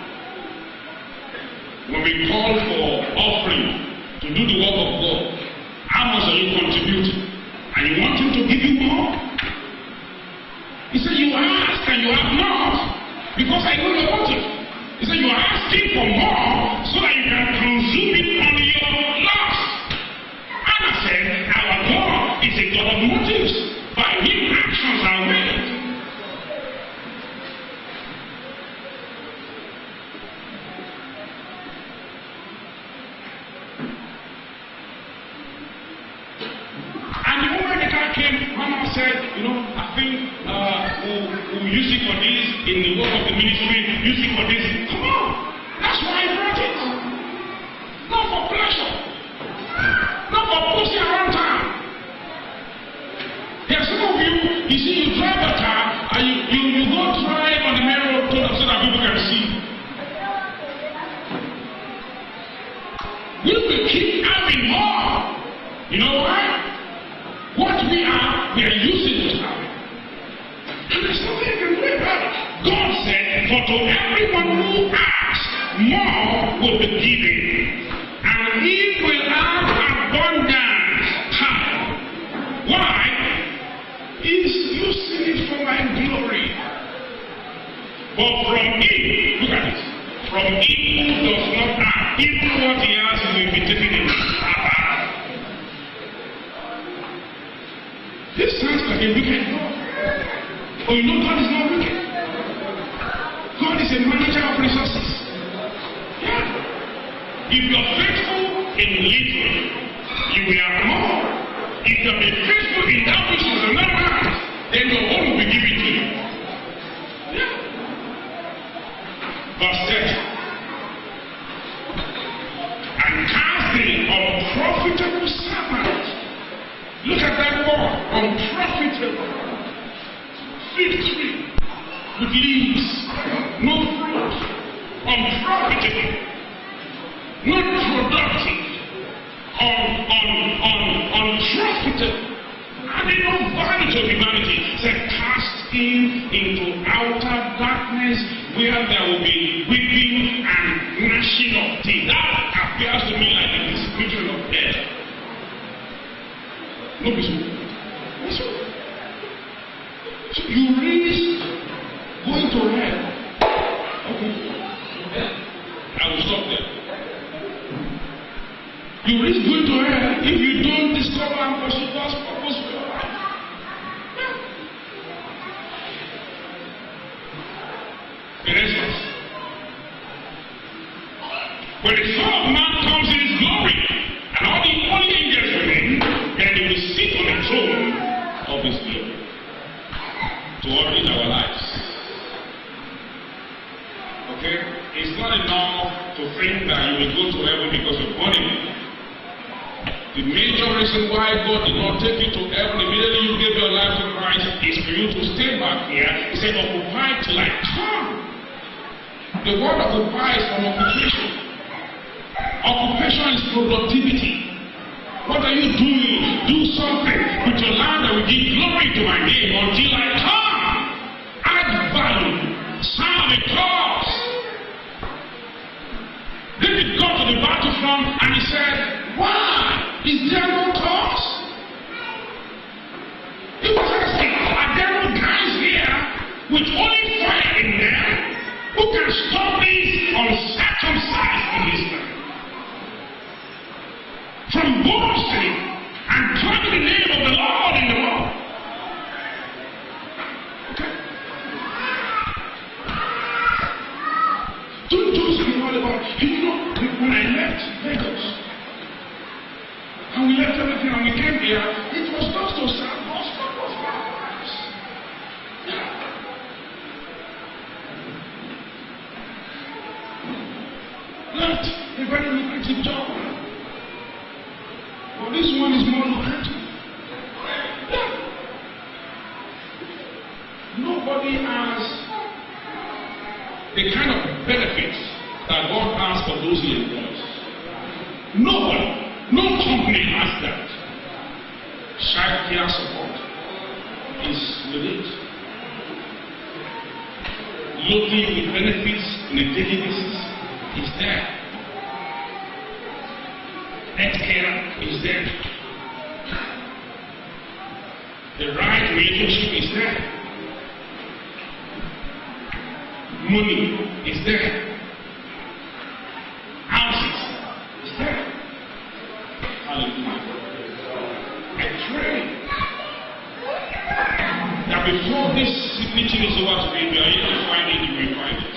When we call for offering to do the work of God, how much are you contributing? And you want him to give you more? He said, you ask and you have not, because I know your motive. He said, you are asking for more so that you can consume it on your loss. Anna said, our God is a God of motives. By him, actions are weighed. And the moment the car came, Mama said, I think we'll use it for this in the work of the ministry, use it for this. Come on! That's why I brought it. Not for pleasure. Not for pushing around town. There are some of you see, you drive a car and you go drive on the main road so that people can see. We will keep having more. You know why? What we are using this now. And there's nothing you can do about it. God said, for to everyone who asks, more will be given. And he will have abundance. How? Why? He's using it for my glory. But from him, look at it. From him who does not have, even what he has will be taken away. This sounds like a wicked God. But you know God is not wicked. God is a manager of resources. Yeah. If you are faithful in little, you will have more. If you are faithful in that which is another hand, then your own will be given to you. Yeah. Verse 30. And cast the unprofitable servant. Look at that word, unprofitable. Fig tree with leaves, no fruit, unprofitable, not productive, unprofitable, adding no value to humanity. Said, cast him into outer darkness where there will be weeping and gnashing of teeth. That appears to me like a description of death. No, Bishop. So you risk going to hell. Okay. I will stop there. You risk going to hell if you don't discover and pursue God's purpose for your life. The next verse. When the Son of Man comes in his glory, and all the holy angels with him, then he will sit on the throne of his glory to order our lives. Okay? It's not enough to think that you will go to heaven because you're born again. The major reason why God did not take you to heaven immediately you gave your life to Christ is for you to stay back here. He said, occupy till I come. The word occupy is from occupation. Occupation is productivity. What are you doing? Do something with your life that will give glory to my name until I come. Add value. Serve a cause. David got to the battlefront and he said, why? Is there no cause? He was asking, are there no guys here with only fire in them who can stop these uncircumcised Philistines from boasting and claiming the name of the Lord in the world? Okay. Don't do something all about, when I left Lagos, and we left everything and we came here, it was just to serve God's purpose for our lives. Yeah. Left a very lucrative job. But this one is more lucrative. Yeah. Nobody has the kind of benefits that God has for those childcare support is with it. Looking with benefits on a daily basis is there. Healthcare is there. The right relationship is there. Money is there. Houses is there. Hallelujah. I pray that before this meeting is over today, you are here to find it, you will find it.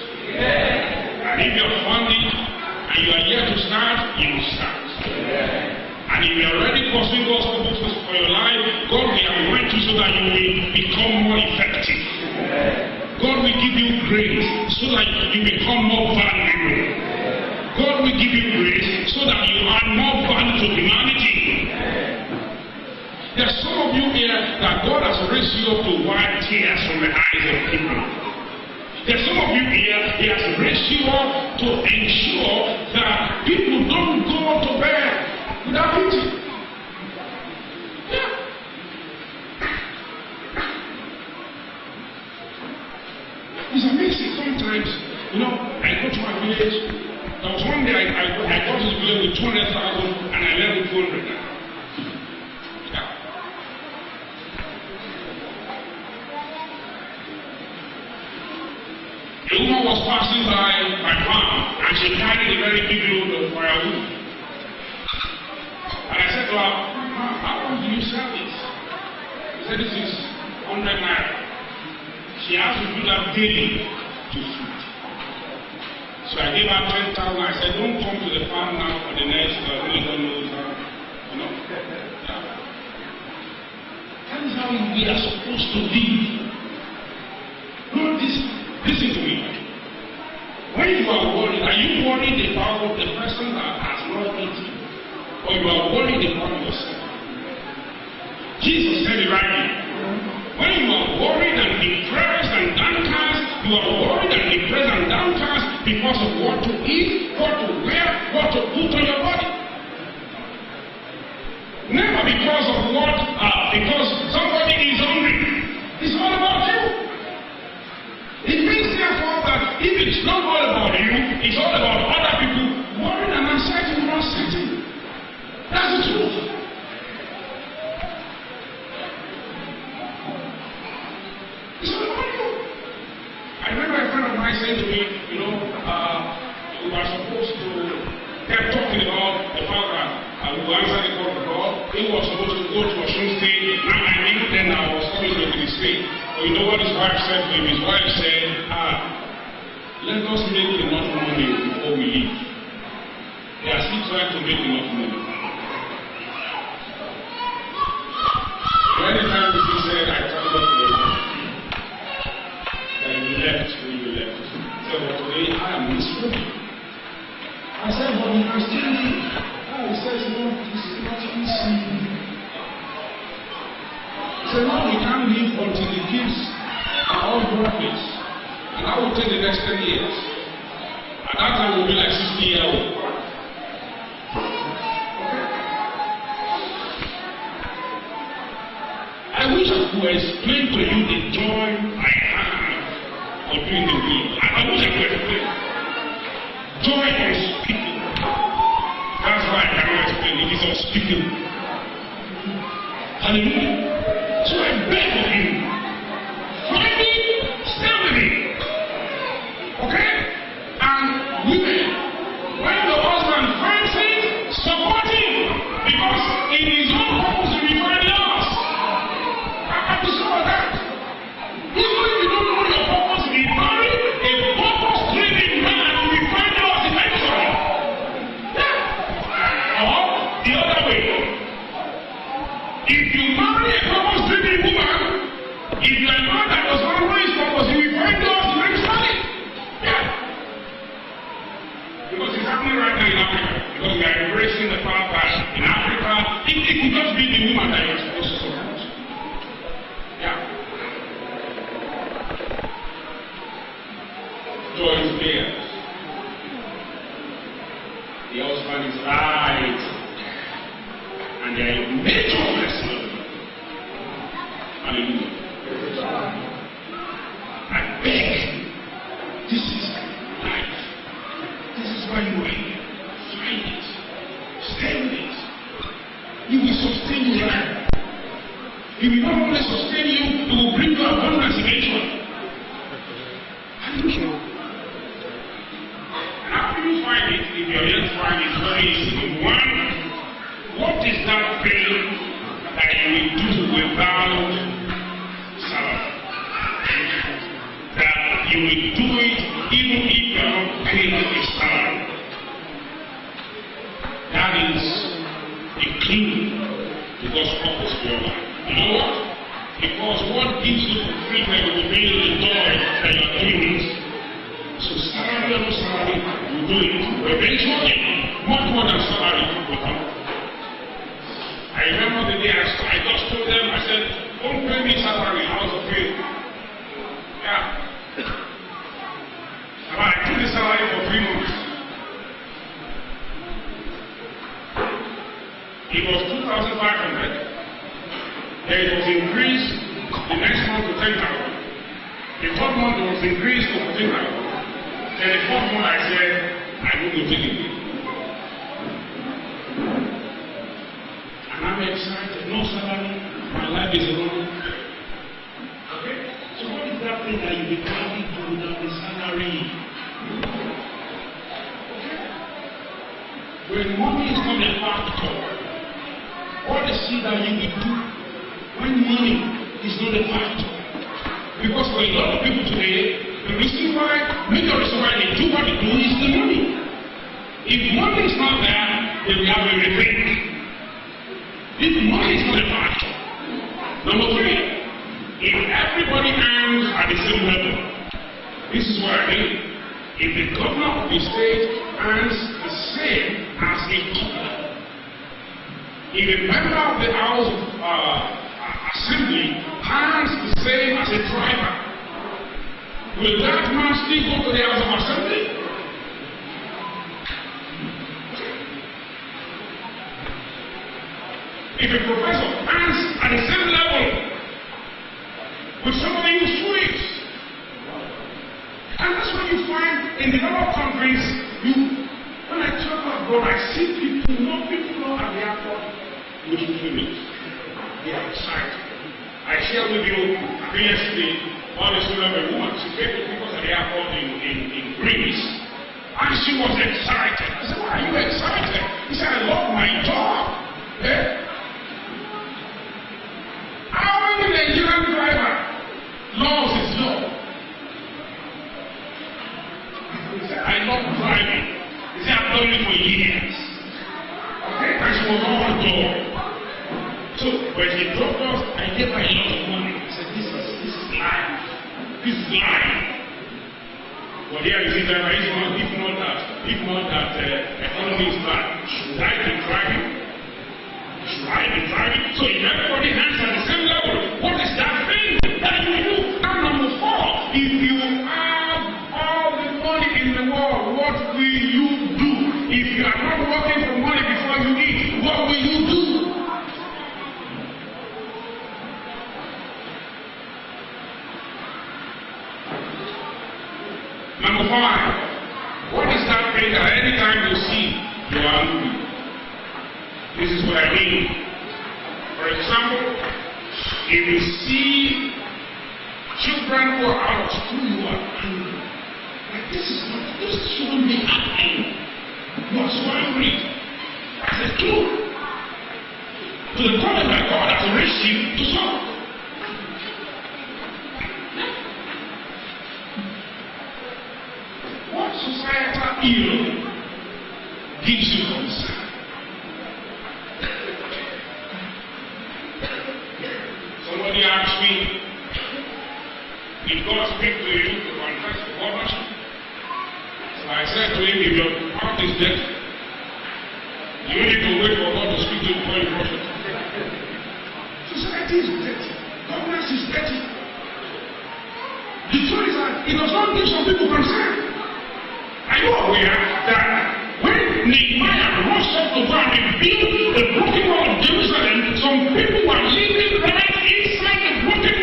And if you have found it and you are here to start, you will start. And if you are already pursuing God's purposes for your life, God will anoint you so that you will become more effective. God will give you grace so that you become more valuable. God will give you grace so that you add more value to humanity. There are some of you here that God has raised you up to wipe tears from the eyes of people. There are some of you here, He has raised you up to ensure that people don't go to bed without eating. Yeah. It's amazing sometimes. You know, I go to my village. There was one day I got to the village with 200,000 and I left with 400 now. Yeah. A woman was passing by my farm and she carried a very big load of firewood. And I said to her, how do you sell this? She said, this is 100 naira. She has to do that daily to food. So I gave her 10,000. I said, don't come to the farm now for the next, you know. Yeah. That is how we are supposed to live. Not this. Listen to me. When you are worried, are you worried about the person that has not eaten? Or you are worried about yourself? Jesus said it rightly. When you are worried and depressed and downcast, you are worried and depressed and downcast because of what to eat, what to wear, what to put on your body. Never because of what, because somebody is hungry. It's all about you. It means therefore that if it's not all about you, it's all about other people, worrying and anxiety will not set in. That's the truth. It's all about you. I remember a friend of mine saying to me, you know, we were supposed to kept talking about the fact that we will answer the call of God. He was supposed to go to Osun State. Now I knew then I was coming to the state. But you know what his wife said to him? His wife said, let us make enough money before we leave. They are still trying to make enough money. Anytime he said, I thank God for you. And you left when you left. He said, but today I am miserable. I said, but you can still live. He says, no, this is not easy. He said, no, we can't live until the kids are all profits. And I will take the next 10 years. At that time, we'll be like 60 years old. I wish I could explain to you the joy I have of doing the will. I wish I could explain. Joy unspeakable. That's why I cannot explain. It is unspeakable. Hallelujah. So I beg of you, find it, stand with me. Okay? And women, when the husband finds it, support him. Because in his own purpose, he will find yours. I discovered that. Even if you don't know your purpose, if you marry a purpose-driven man, you will find yours eventually. Yeah. Or the other way. If you marry a purpose-driven woman, if you are a man that does not know his purpose, you will find yours eventually. Yeah. Because it's happening right now in Africa. Because we are embracing the fact that in Africa, it could just be the woman that you're supposed to support. Yeah. Joy is there. The husband is right. And there are major blessings. Hallelujah. I beg. This is life. This is why you are here. Find it. Stay with it. It will sustain your life. It will not only sustain you, it will bring you abundance eventually. Hallelujah. And after you find it, if you're yet to find it, very easy. One, what is that thing that you will do without salary? That you will do it even if you are not paid a salary. That is a clue to God's purpose for your life. You know what? Because what gives you fulfillment will be the joy that you are doing it. So salary or no salary, you do it. Eventually, much more than salary will come. I remember the day I just told them, I said, don't pay me salary, I was afraid. Yeah. And I took the salary for 3 months. It was 2,500. Then it was increased the next month to 10,000. The third month it was increased to 14,000. Then the fourth month I said, I'm going to take it. And I'm excited. No salary. My life is alone. Okay? So what is that thing that you will probably do without the salary? Okay? When money is not a factor, what is it that you will do when money is not a factor? Because for a lot of people today, the reason why they do what they do is the money. If money is not there, they will have a rethink. If money is not a factor. Number 3, if everybody earns at the same level, this is what I mean. If the governor of the state earns the same as a governor, if a member of the House Assembly earns the same as a driver, will that man still go to the House of Assembly? If a professor earns at the same level with somebody who sweets, and that's what you find in the other countries. When I travel abroad, I see people at the airport with feelings. They are excited. I share with you yesterday all the story of a woman. She came to people at the airport in Greece, and she was excited. I said, why are you excited? He said, I love my job. Eh? How many Nigerian driver loves his job? He said, I love driving. He said, I've done it for years. Okay? And she was all door. So when she dropped us, I gave her a lot of money. I said, this is life. This is life. But here you see that if not that economy is bad, should I be driving? Should I be driving? So if everybody hands at the same level, what is that thing that you do? And number 4, if you have all the money in the world, what will you do? If you are not working for money before you eat, what will you do? Number 5, what is that thing that anytime you see, you are hungry? This is what I mean. For example, if you see children who are out of school, you are angry. Like this shouldn't be happening. You are so angry. That's the truth. To the problem that God has raised you to solve. What societal evil gives you concern? Somebody asked me, did God speak to you to confess the governorship? So I said to him, if your heart is dead, you need to wait for God to speak to you before you brush it. Society is dirty. Governance is dirty. The truth is that it does not give some people concern. Are you aware that when Nehemiah rushed up to go and build the broken wall of Jerusalem, some people were living right inside the broken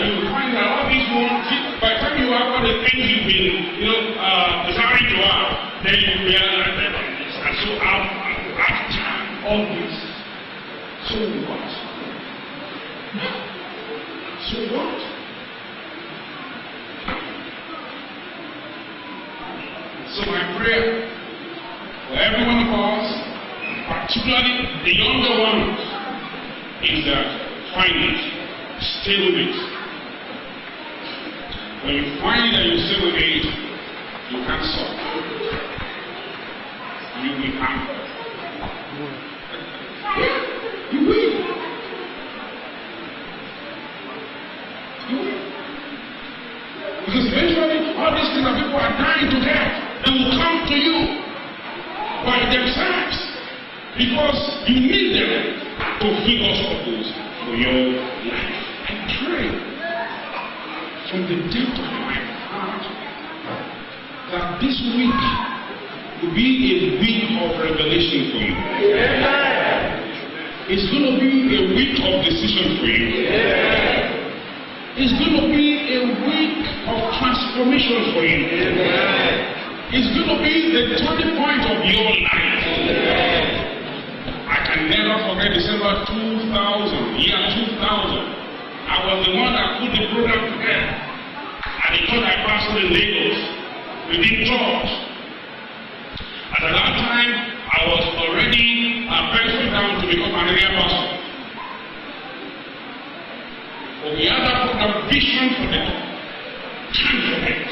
that you find that all these ones, by the time you have all the things you've been, desiring to have, then you realize that and so after all this, so what? So what? So my prayer for every one of us, particularly the younger ones, is that find it, stay with it. When you find that you stay with it, you can't solve. You will hamper. You will. You will. Because eventually all these things that people are dying to death, they will come to you by themselves. Because you need them to fulfill God's purpose for your life. I pray from the depth of my heart that this week will be a week of revelation for you. It's going to be a week of decision for you. It's going to be a week of transformation for you. It's going to be the turning point of your life. I can never forget December 2000, year 2000. I was the one that put the program together. And the church I pastored in Lagos, within church. At that time, I was already venturing down to become an area pastor. But we had that program, Vision for the Time for it.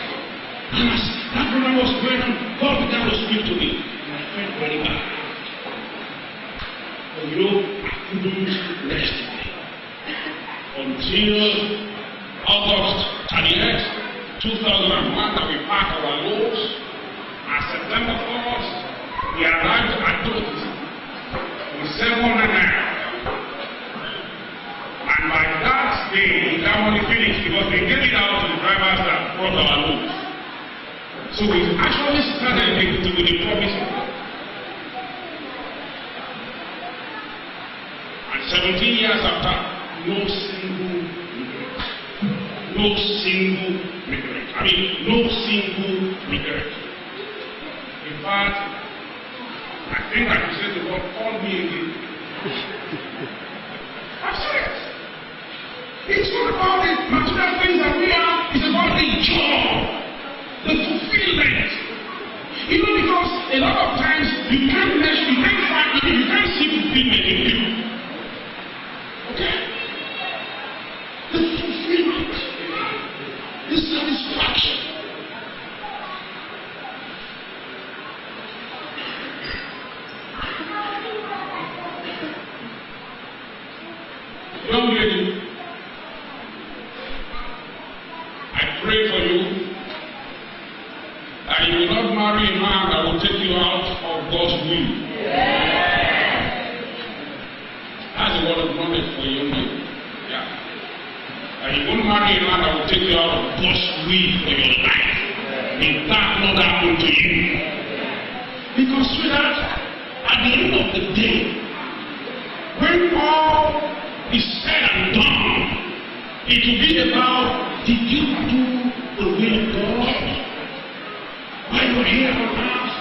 And as that program was going on, God began to speak to me. My friend, very bad. But I couldn't rest until August 30th, 2001, that we packed our loads. And September 1st, we arrived at Dothan with 700 naira. And by that day, that money finished because we gave it out to the drivers that brought our loads. So we actually started with the promise of God. And 17 years after, no single regret. No single regret. I mean, no single regret. In fact, I think I should say to God, call me again. That's it. It's not about the material things that we are, it's about the joy, the fulfillment. Because a lot of times you can't measure, you can't see fulfillment in people. Okay? The fulfillment, the satisfaction. Young lady, I pray for you that you will not marry a man that will take you out of God's will. That's the word of knowledge for a young lady. Yeah. And you won't marry a man that will take you out of God's will for your life. If that not happen to you. Because sweetheart, at the end of the day, when all is said and done, it will be about, did you do the will of God? While you're here on earth,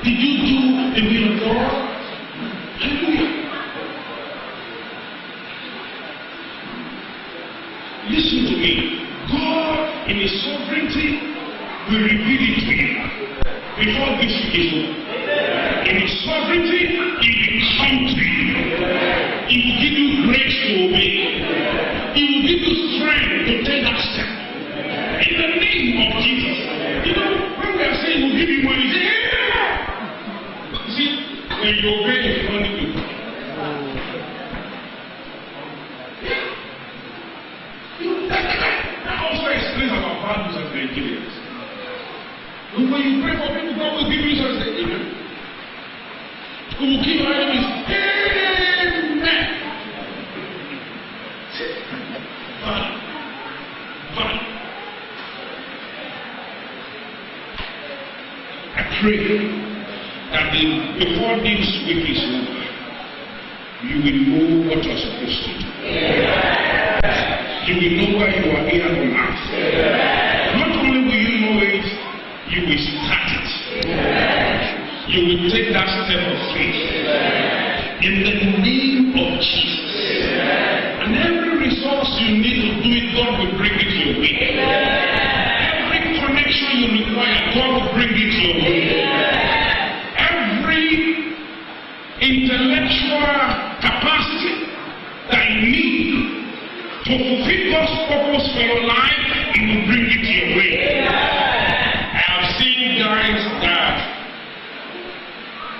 did you do the will of God? Hallelujah. Listen to me. God, in His sovereignty, will reveal it to you before this is over. In His sovereignty, He will come to you. He will give you grace to obey. He will give you strength to take that step. In the name of Jesus. When we are saying He will give you money, say, yeah. You see, when you obey, you don't need to. That also explains our values as Nigerians. When you pray for people, God will give you something. Amen. Who will kill your enemies? Amen. But I pray that before this week is over, you will know what you are supposed to do. you will know why you are here on earth. Not only will you know it, you will start it. You will take that step of faith. In the name of Jesus. And every resource you need to do it, God will bring it your way. Every connection you require, God will bring it your way. Every intellectual capacity that you need to fulfill God's purpose for your life, He will bring it your way. I have seen guys that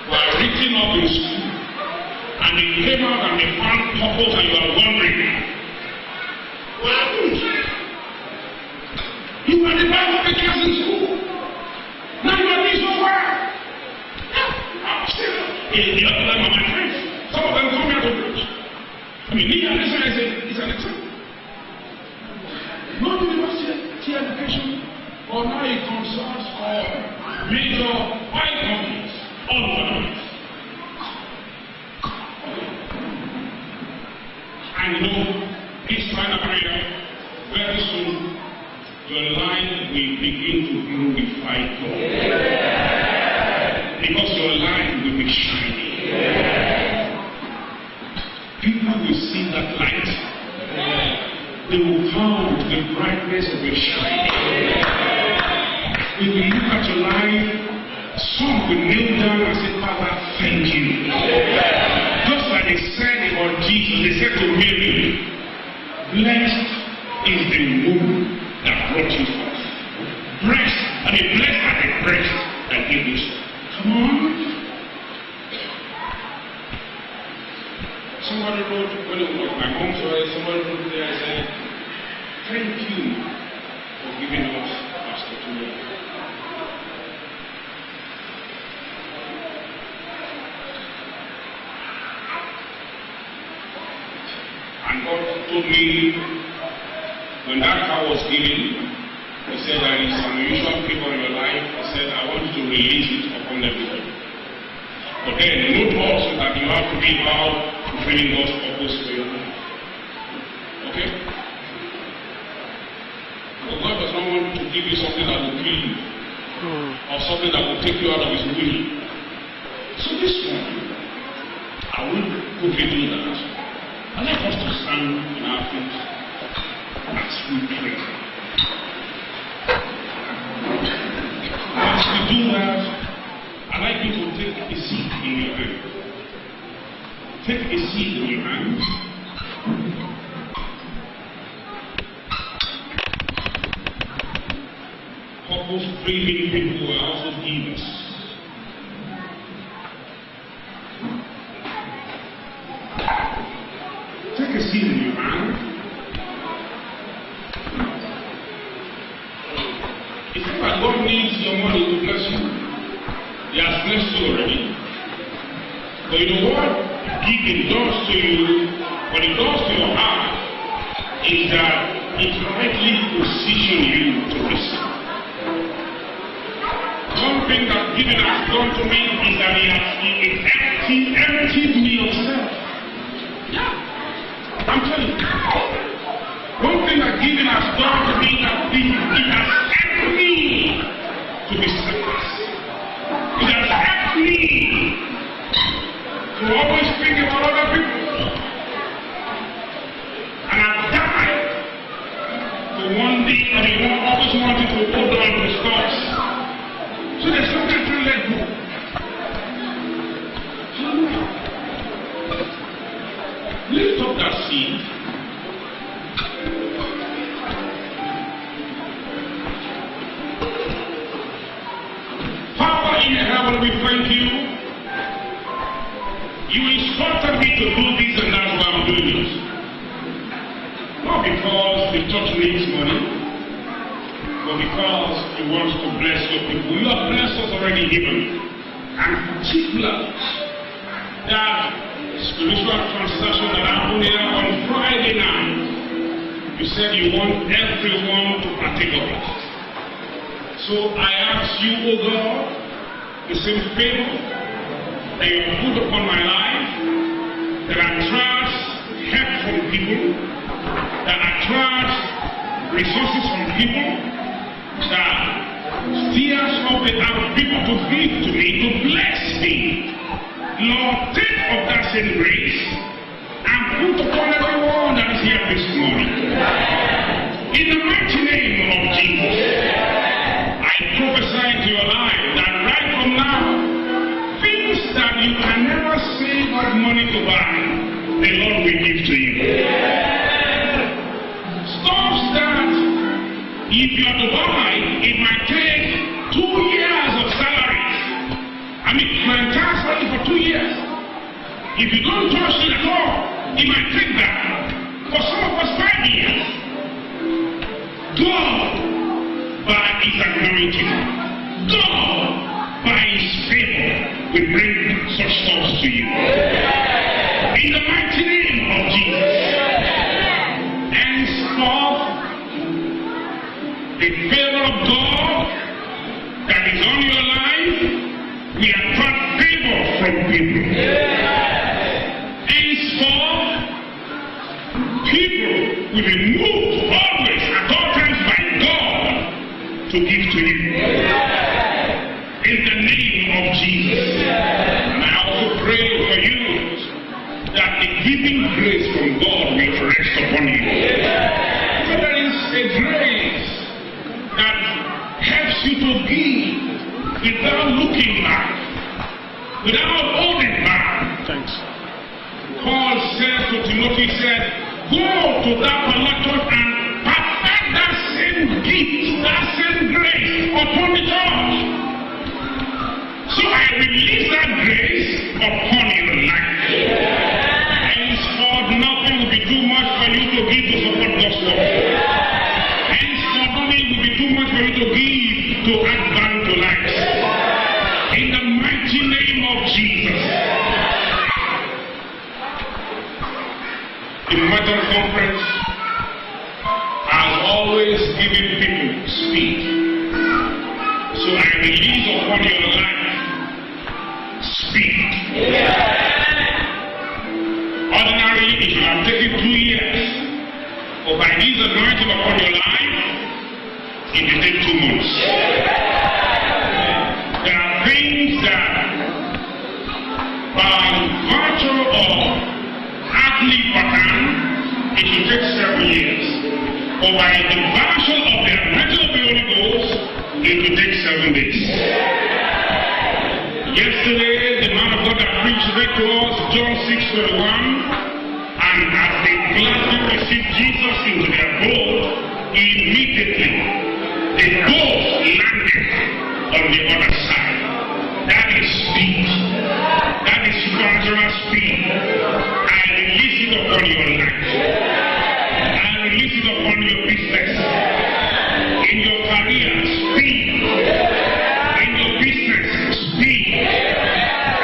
were written up in school and they came out and they found purpose, and you are wondering, what happened? You were the best of the class in school. Now you are doing so well. I'm still in the other line of my friends. Some of them come here to preach. I mean, Nia, this one is an example. Not university education, or now it concerns or major oil companies all over the place. And you know, this final prayer, very soon, your life will begin to glorify God. Because your life will be shining. People will see that light. They will come to the brightness of your shining. If you look at your life, some will kneel down and say, Father, thank you. Just like they said about Jesus, they said to Mary, blessed is the womb that brought you forth. Blessed, and blessed are the breast that gave you. Come on. Somebody wrote, when it was my mom's story, somebody wrote there and said, thank you for giving us Pastor Tula. And God told me, when that car was given, He said there is some unusual people in your life. He said, I want you to release it upon everybody. But then, note also that you have to be about fulfilling God's purpose for your life. Okay? But God does not want to give you something that will kill you, or something that will take you out of His will. So this one, I will quickly do that. I'd like us to stand on our feet as we pray. As we do that, I'd like you to take a seat in your hand. Take a seat in your hand. Purpose-driven people are also givers. Take a seat in your hand. If God needs your money to bless you, He has blessed you already. But you know what giving does to you, what it does to your heart, is that it rightly positions you to receive. One thing that giving has done to me is that it emptied me of self. Yeah. I'm telling you. One thing that giving has done to me that it has helped me to be selfless. It has helped me to always think about other people. And I've died to one day that I always wanted to hold on to stuff. So there's something to let go. Lift up that seed. Father in heaven, we thank you. You instructed me to do this, and that's why I'm doing it. Not because the church needs money, but because you want to bless your people. You have blessed us already given. And particularly that spiritual transaction that happened here on Friday night. You said you want everyone to partake of it. So I ask you, O God, the same favor that you have put upon my life, that I trust help from people, that I trust resources from people, that steers up the out people to give to me, to bless me. Lord, take of that same grace and put upon everyone that is here this morning. In the mighty name of Jesus, I prophesy into your life that right from now, things that you can never save up money to buy, the Lord will give to you. Stuff that if you are to buy, it might take 2 years of salaries. I mean, my entire salary for 2 years. If you don't touch it at all, it might take that. For some of us, 5 years. God, by His anointing, God, by His favor, will bring such thoughts to you. In the mighty name of Jesus. Henceforth, the favor of God that is on your life, we attract favor from people. Henceforth, people will be moved always at all times by God to give to you. In the name of Jesus. And I also pray for you that the giving grace from God will rest upon you. So there is a grace that helps you to give without looking back, without holding back. Thanks. Paul said to Timothy, he said, go to that collector and perfect that same gift, that same grace upon the church. So I release that grace upon your life. Henceforth, nothing will be too much for you to give to support God's work. Henceforth, nothing will be too much for you to give to add value to lives. In the mighty name of Jesus. The Marathon Conference has always given people speed. So I release upon your life speed. Ordinarily, it should have taken 2 years. But by this anointing upon your life, it will take 2 months. There are things that, by virtue of earthly pattern, it will take 7 years. But by the virtue of the anointing of the Holy Ghost, it will take 7 days. Yesterday, the man of God that preached read to us John 6:21, and as they gladly received Jesus into their boat, immediately the boat landed on the other side. That is speed. That is supernatural speed. I release it upon your life. I release it upon your business. In your career, speed. In your business, speed.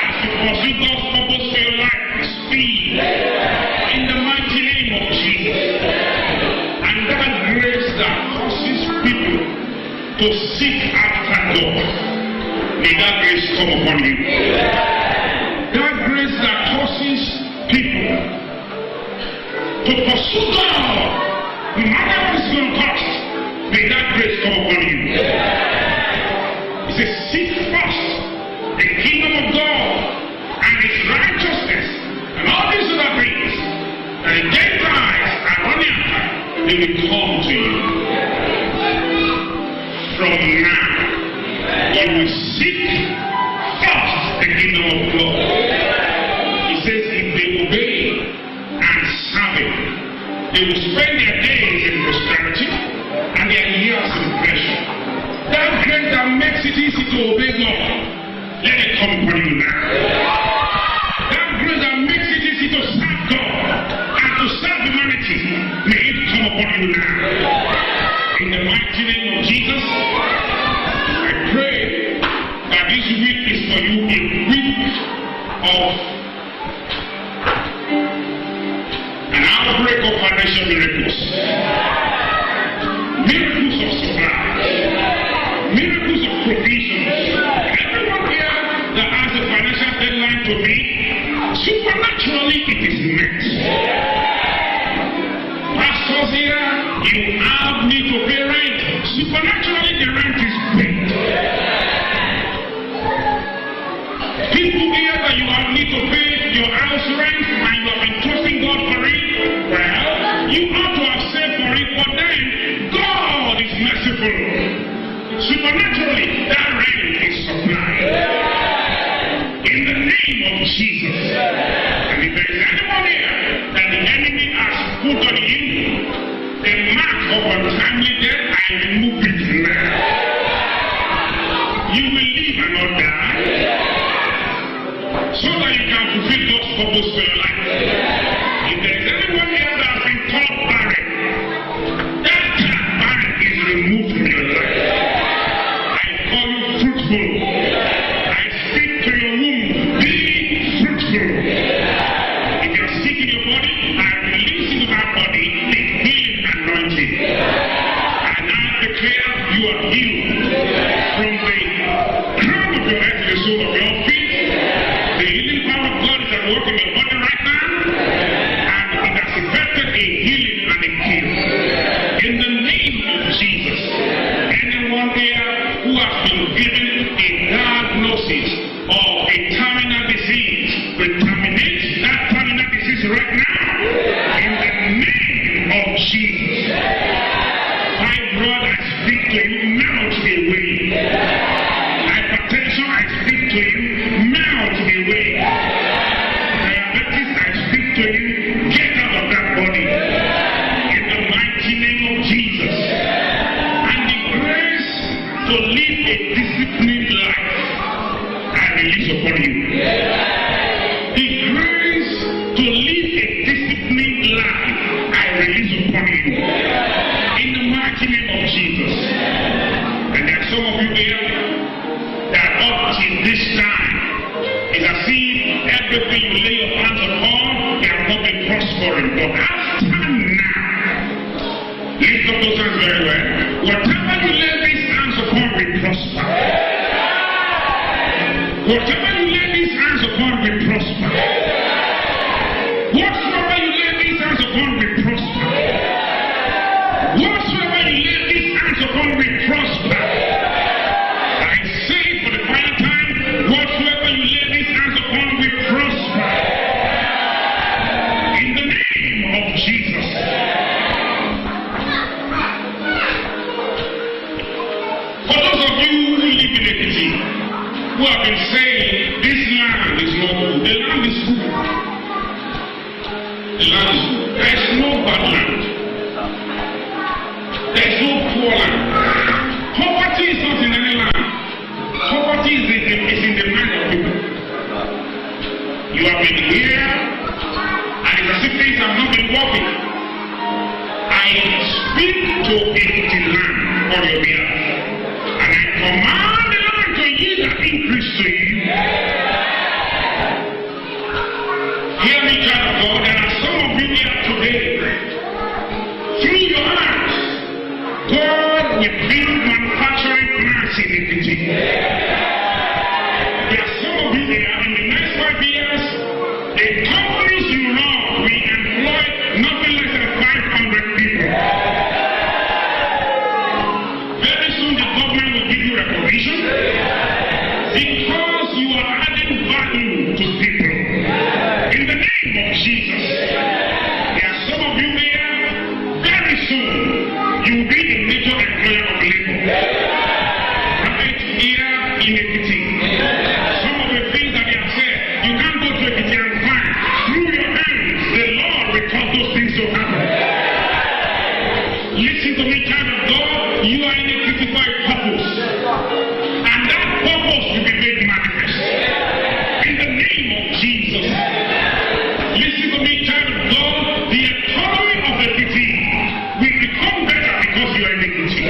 As you pursue God's purpose for your life, speed. In the mighty name of Jesus. And that grace that causes people to seek after God, may that grace come upon you. That grace that causes people to pursue God, no matter what it's going to cost, may that grace come upon you. It says, seek first the kingdom of God and His righteousness, and all these other things, and the Gentiles are running after, they will come to you. From now, when we seek first the kingdom of God, He says, if they obey and serve Him, they will spend their days in prosperity and their years in pleasure. That grace that makes it easy to obey God, let it come upon you now. That grace that makes it easy to serve God and to serve humanity, may it come upon you now. In the mighty name of Jesus, I pray that this week is for you a week of an outbreak of financial miracles. Miracles of supply. Miracles of provision. Everyone here that has a financial deadline to meet, supernaturally it is met. Pastors here, You have need to pay rent. Supernaturally, the rent is paid. People hear that you have need to pay your house rent and you have been trusting God for it. Well, you ought to have saved for it, but then God is merciful. Supernaturally, that rent is supplied. In the name of Jesus. And if there is anyone here that the enemy has put on you, the mark of untimely death, I remove it now. You will live and not die, so that you can fulfill God's purpose for your life. If there is anyone here that has been called barren, that term barren is removed from your life. I call you fruitful. I speak to your womb, be fruitful. If you are sick in your body, I release into that body the healing anointing. And I declare you are healed from the crown of your head to the sole of your feet. The healing power of God is at work in your body right now, and it has effected a healing and a cure. In the name of Jesus, anyone here who has been given a diagnosis of a terminal disease, we terminate that terminal disease right now. In the name of Jesus. Fibroid, I speak to you, melt away. Hypertension, I speak to you, melt away. Diabetes, I speak to you, get out of that body. In the mighty name of Jesus. And the grace to live a disciplined life, I release upon you. The grace to live a disciplined life, I release upon you. In the mighty name of Jesus. And there are some of you here that up till this time, it's as if everything you lay your hands upon, they have not been prospering. But after now, lift up those hands very well. Whatever you lay these hands upon will prosper. Whatever you lay these hands upon will prosper. Whatsoever you lay these hands upon will prosper. Whatsoever you lay these hands upon will prosper. I say it for the final time, whatsoever you lay these hands upon will prosper. In the name of Jesus. For those of you who live in Ekiti, who have been saying, this land is not good. The land is good. The land is good. There is no bad land. There is no poor land. Poverty is not in any land. Poverty is in the mind of people. You have been here, and it's as if things have not been working. I speak to Ekiti land on your behalf, and I command the land to yield an increase to you. Hear me, child of God. There are some of you here today. Through your hands, God will build manufacturing plants in Ekiti. There are some of you there in the next 5 years. The companies you run will employ nothing less than 500 people. Very soon the government will give you recognition because you are adding value to people. In the name of Jesus. There are some of you here, very soon you will be the major employer of labor. Right here in Ekiti. Some of the things that they have said, you can't go to Ekiti and find. Through your hands, the Lord will cause those things to happen. Listen to me, child of God. You are in Ekiti for a purpose. And that purpose will be made manifest. In the name of Jesus. Listen to me, child of God. The economy of Ekiti will become better because you are in Ekiti.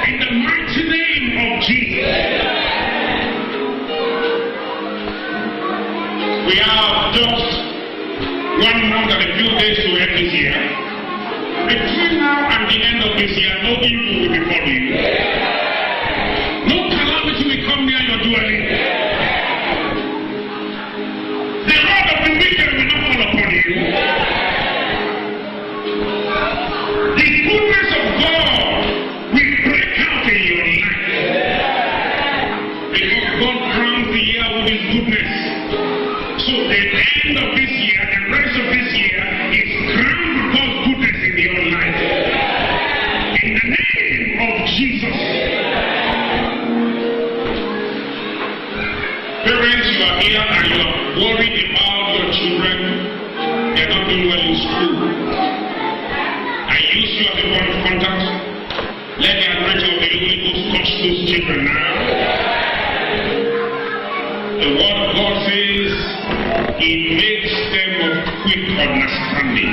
In the mighty name of Jesus. We have just 1 month and a few days to end this year. Between now and the end of this year, no evil will befall you. No calamity will come near your dwelling. The rod of the wicked will not fall upon you. The you as a point of contact. Let the anointing of the Holy Ghost touch those children now. The word of God says, He makes them of quick understanding.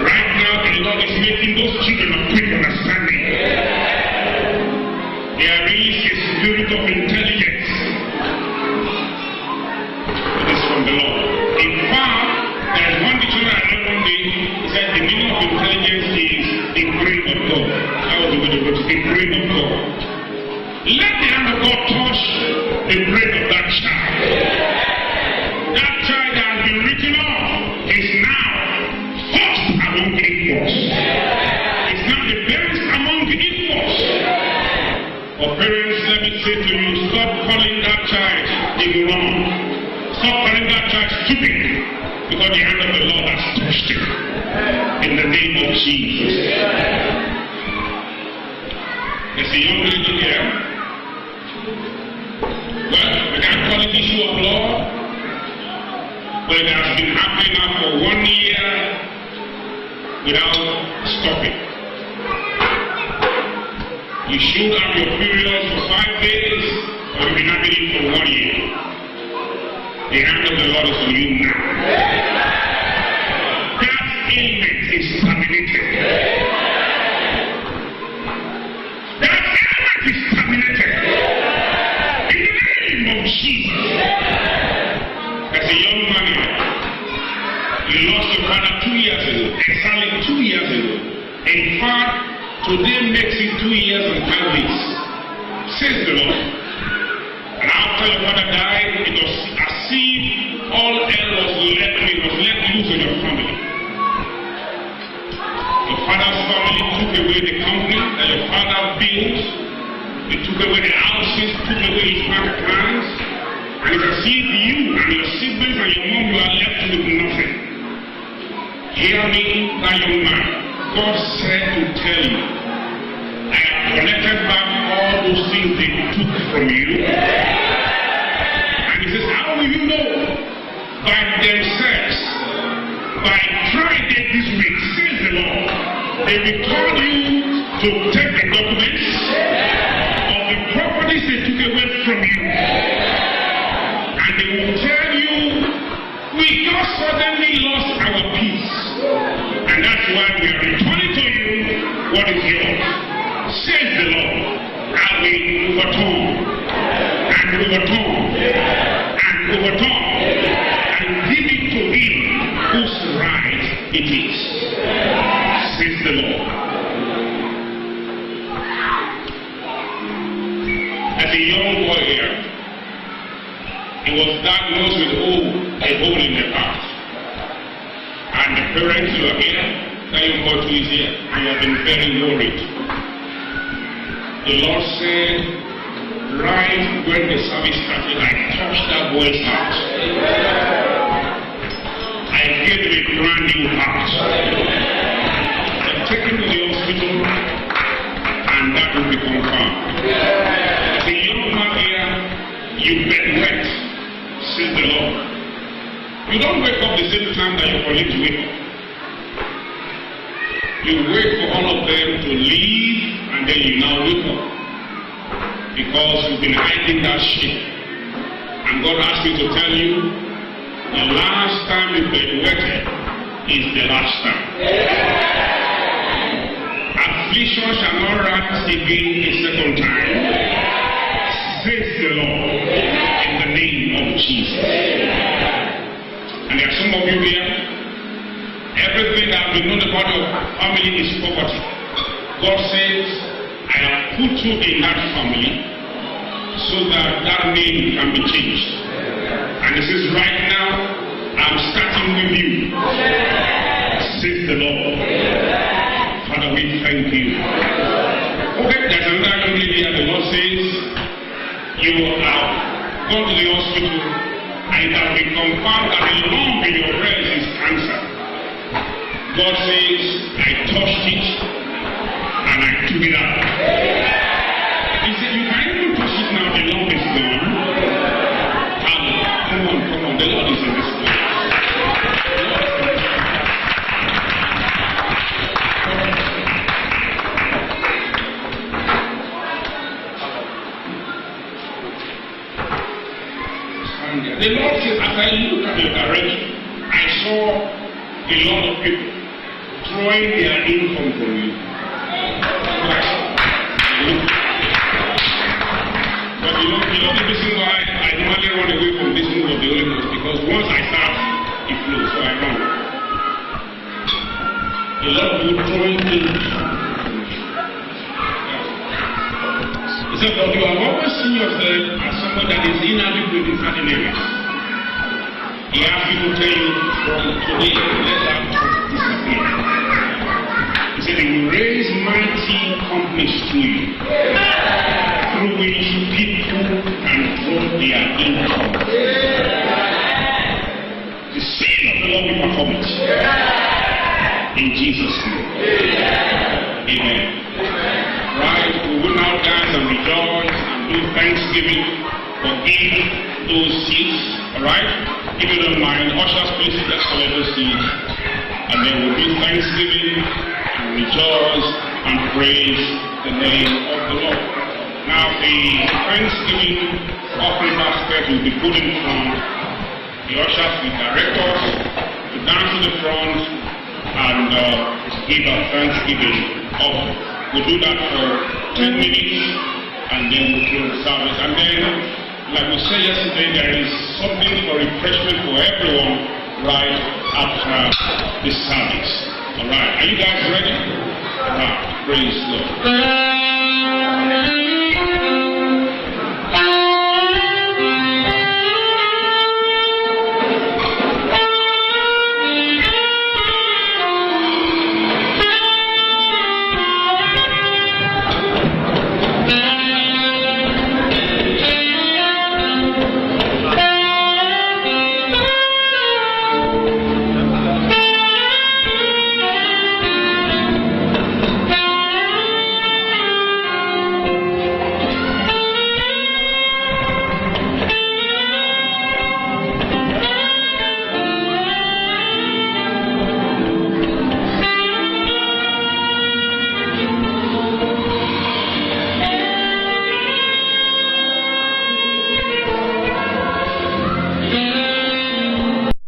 Right now, the Lord is making those children of quick understanding. There is a spirit of intelligence. It is from the Lord. In fact, there is one dictionary I read one day. It said the meaning of intelligence is the brain of God. That was the way to put it, the brain of God. Let the hand of God touch the brain of that child. That child that has been written off is now first among the equals. It's not the best among the equals. For parents, let me say to you, stop calling that child ignorant. Stop calling that child stupid. Because the hand of the Lord has touched him. In the name of Jesus. There's a young lady here. Well, we can't call it issue of law. But it has been happening now for 1 year without stopping. You should have your period for 5 days, or you've been having it for 1 year. The hand of the Lord is on you now. That ailment is terminated. That ailment is terminated. In the name of Jesus. As a young man, you lost your father 2 years ago. Exactly 2 years ago. In fact, today makes it 2 years and 5 days. Says the Lord. And after your father died, it was as if all hell was let loose in your family. Your father's family took away the company that your father built. They took away the houses, took away his bank accounts. And it's as if you and your siblings and your mom, you are left with nothing. Hear me, that young man. God said to tell you, I have collected back all those things they took from you. And he says, how will you know? By themselves. By Friday this week, says the Lord, they will call you to take the documents of the properties they took away from you. And they will tell you, we just suddenly lost our peace. And that's why we are returning to you what is yours. Says the Lord, I will overturn and overturn and overturn and give it to him whose right it is. Says the Lord. As a young boy here, he was diagnosed with a hole in the heart. And the parents who are here, that young boy too is here, and you have been very worried. The Lord said, right when the service started, I touched that boy's heart. I gave him a brand new heart. I took him to the hospital, and that will be confirmed. The young man here, you bet wet, says the Lord. You don't wake up the same time that your colleagues wake up. You wait for all of them to leave, and then you now wake up. Because you've been hiding that shit. And God asked me to tell you, the last time you graduated is the last time. Affliction shall not rise again a second time. Says the Lord, in the name of Jesus. And there are some of you here, everything that we know about your family is poverty. God says, I have put you in that family so that that name can be changed. And he says, right now, I'm starting with you. Says the Lord. Father, we thank you. Okay, there's another young lady here. The Lord says, you have gone to the hospital and it has been confirmed that the lump in your breast is cancer. God says, I touched it and I took it out. He said, you can even touch it now, the lump is gone. Come on, the Lord is in this place. a lot of people throwing their income from you. But you know the reason why I normally run away from this move of the Holy Ghost, because once I start, it flows, so I run. A lot of people throwing things. He said, but you have always seen yourself as someone that is inadequate in certain areas. He asked you to tell you from today, let that disappear. He said, he will raise mighty companies to you, through which people can draw their income. The seed of the Lord will perform it. In Jesus' name. Amen. Right? We will now dance and rejoice and do thanksgiving for giving those seeds. Alright? If you don't mind, ushers, please let's collect those seeds. And then we'll do thanksgiving and rejoice and praise the name of the Lord. Now the thanksgiving offering basket will be put in front. The ushers will direct us to dance to the front and give our thanksgiving offering. We'll do that for 10 minutes and then we'll close the service. And then, like we said yesterday, there is something for refreshment for everyone right after the service. Alright, are you guys ready? Alright, praise the Lord.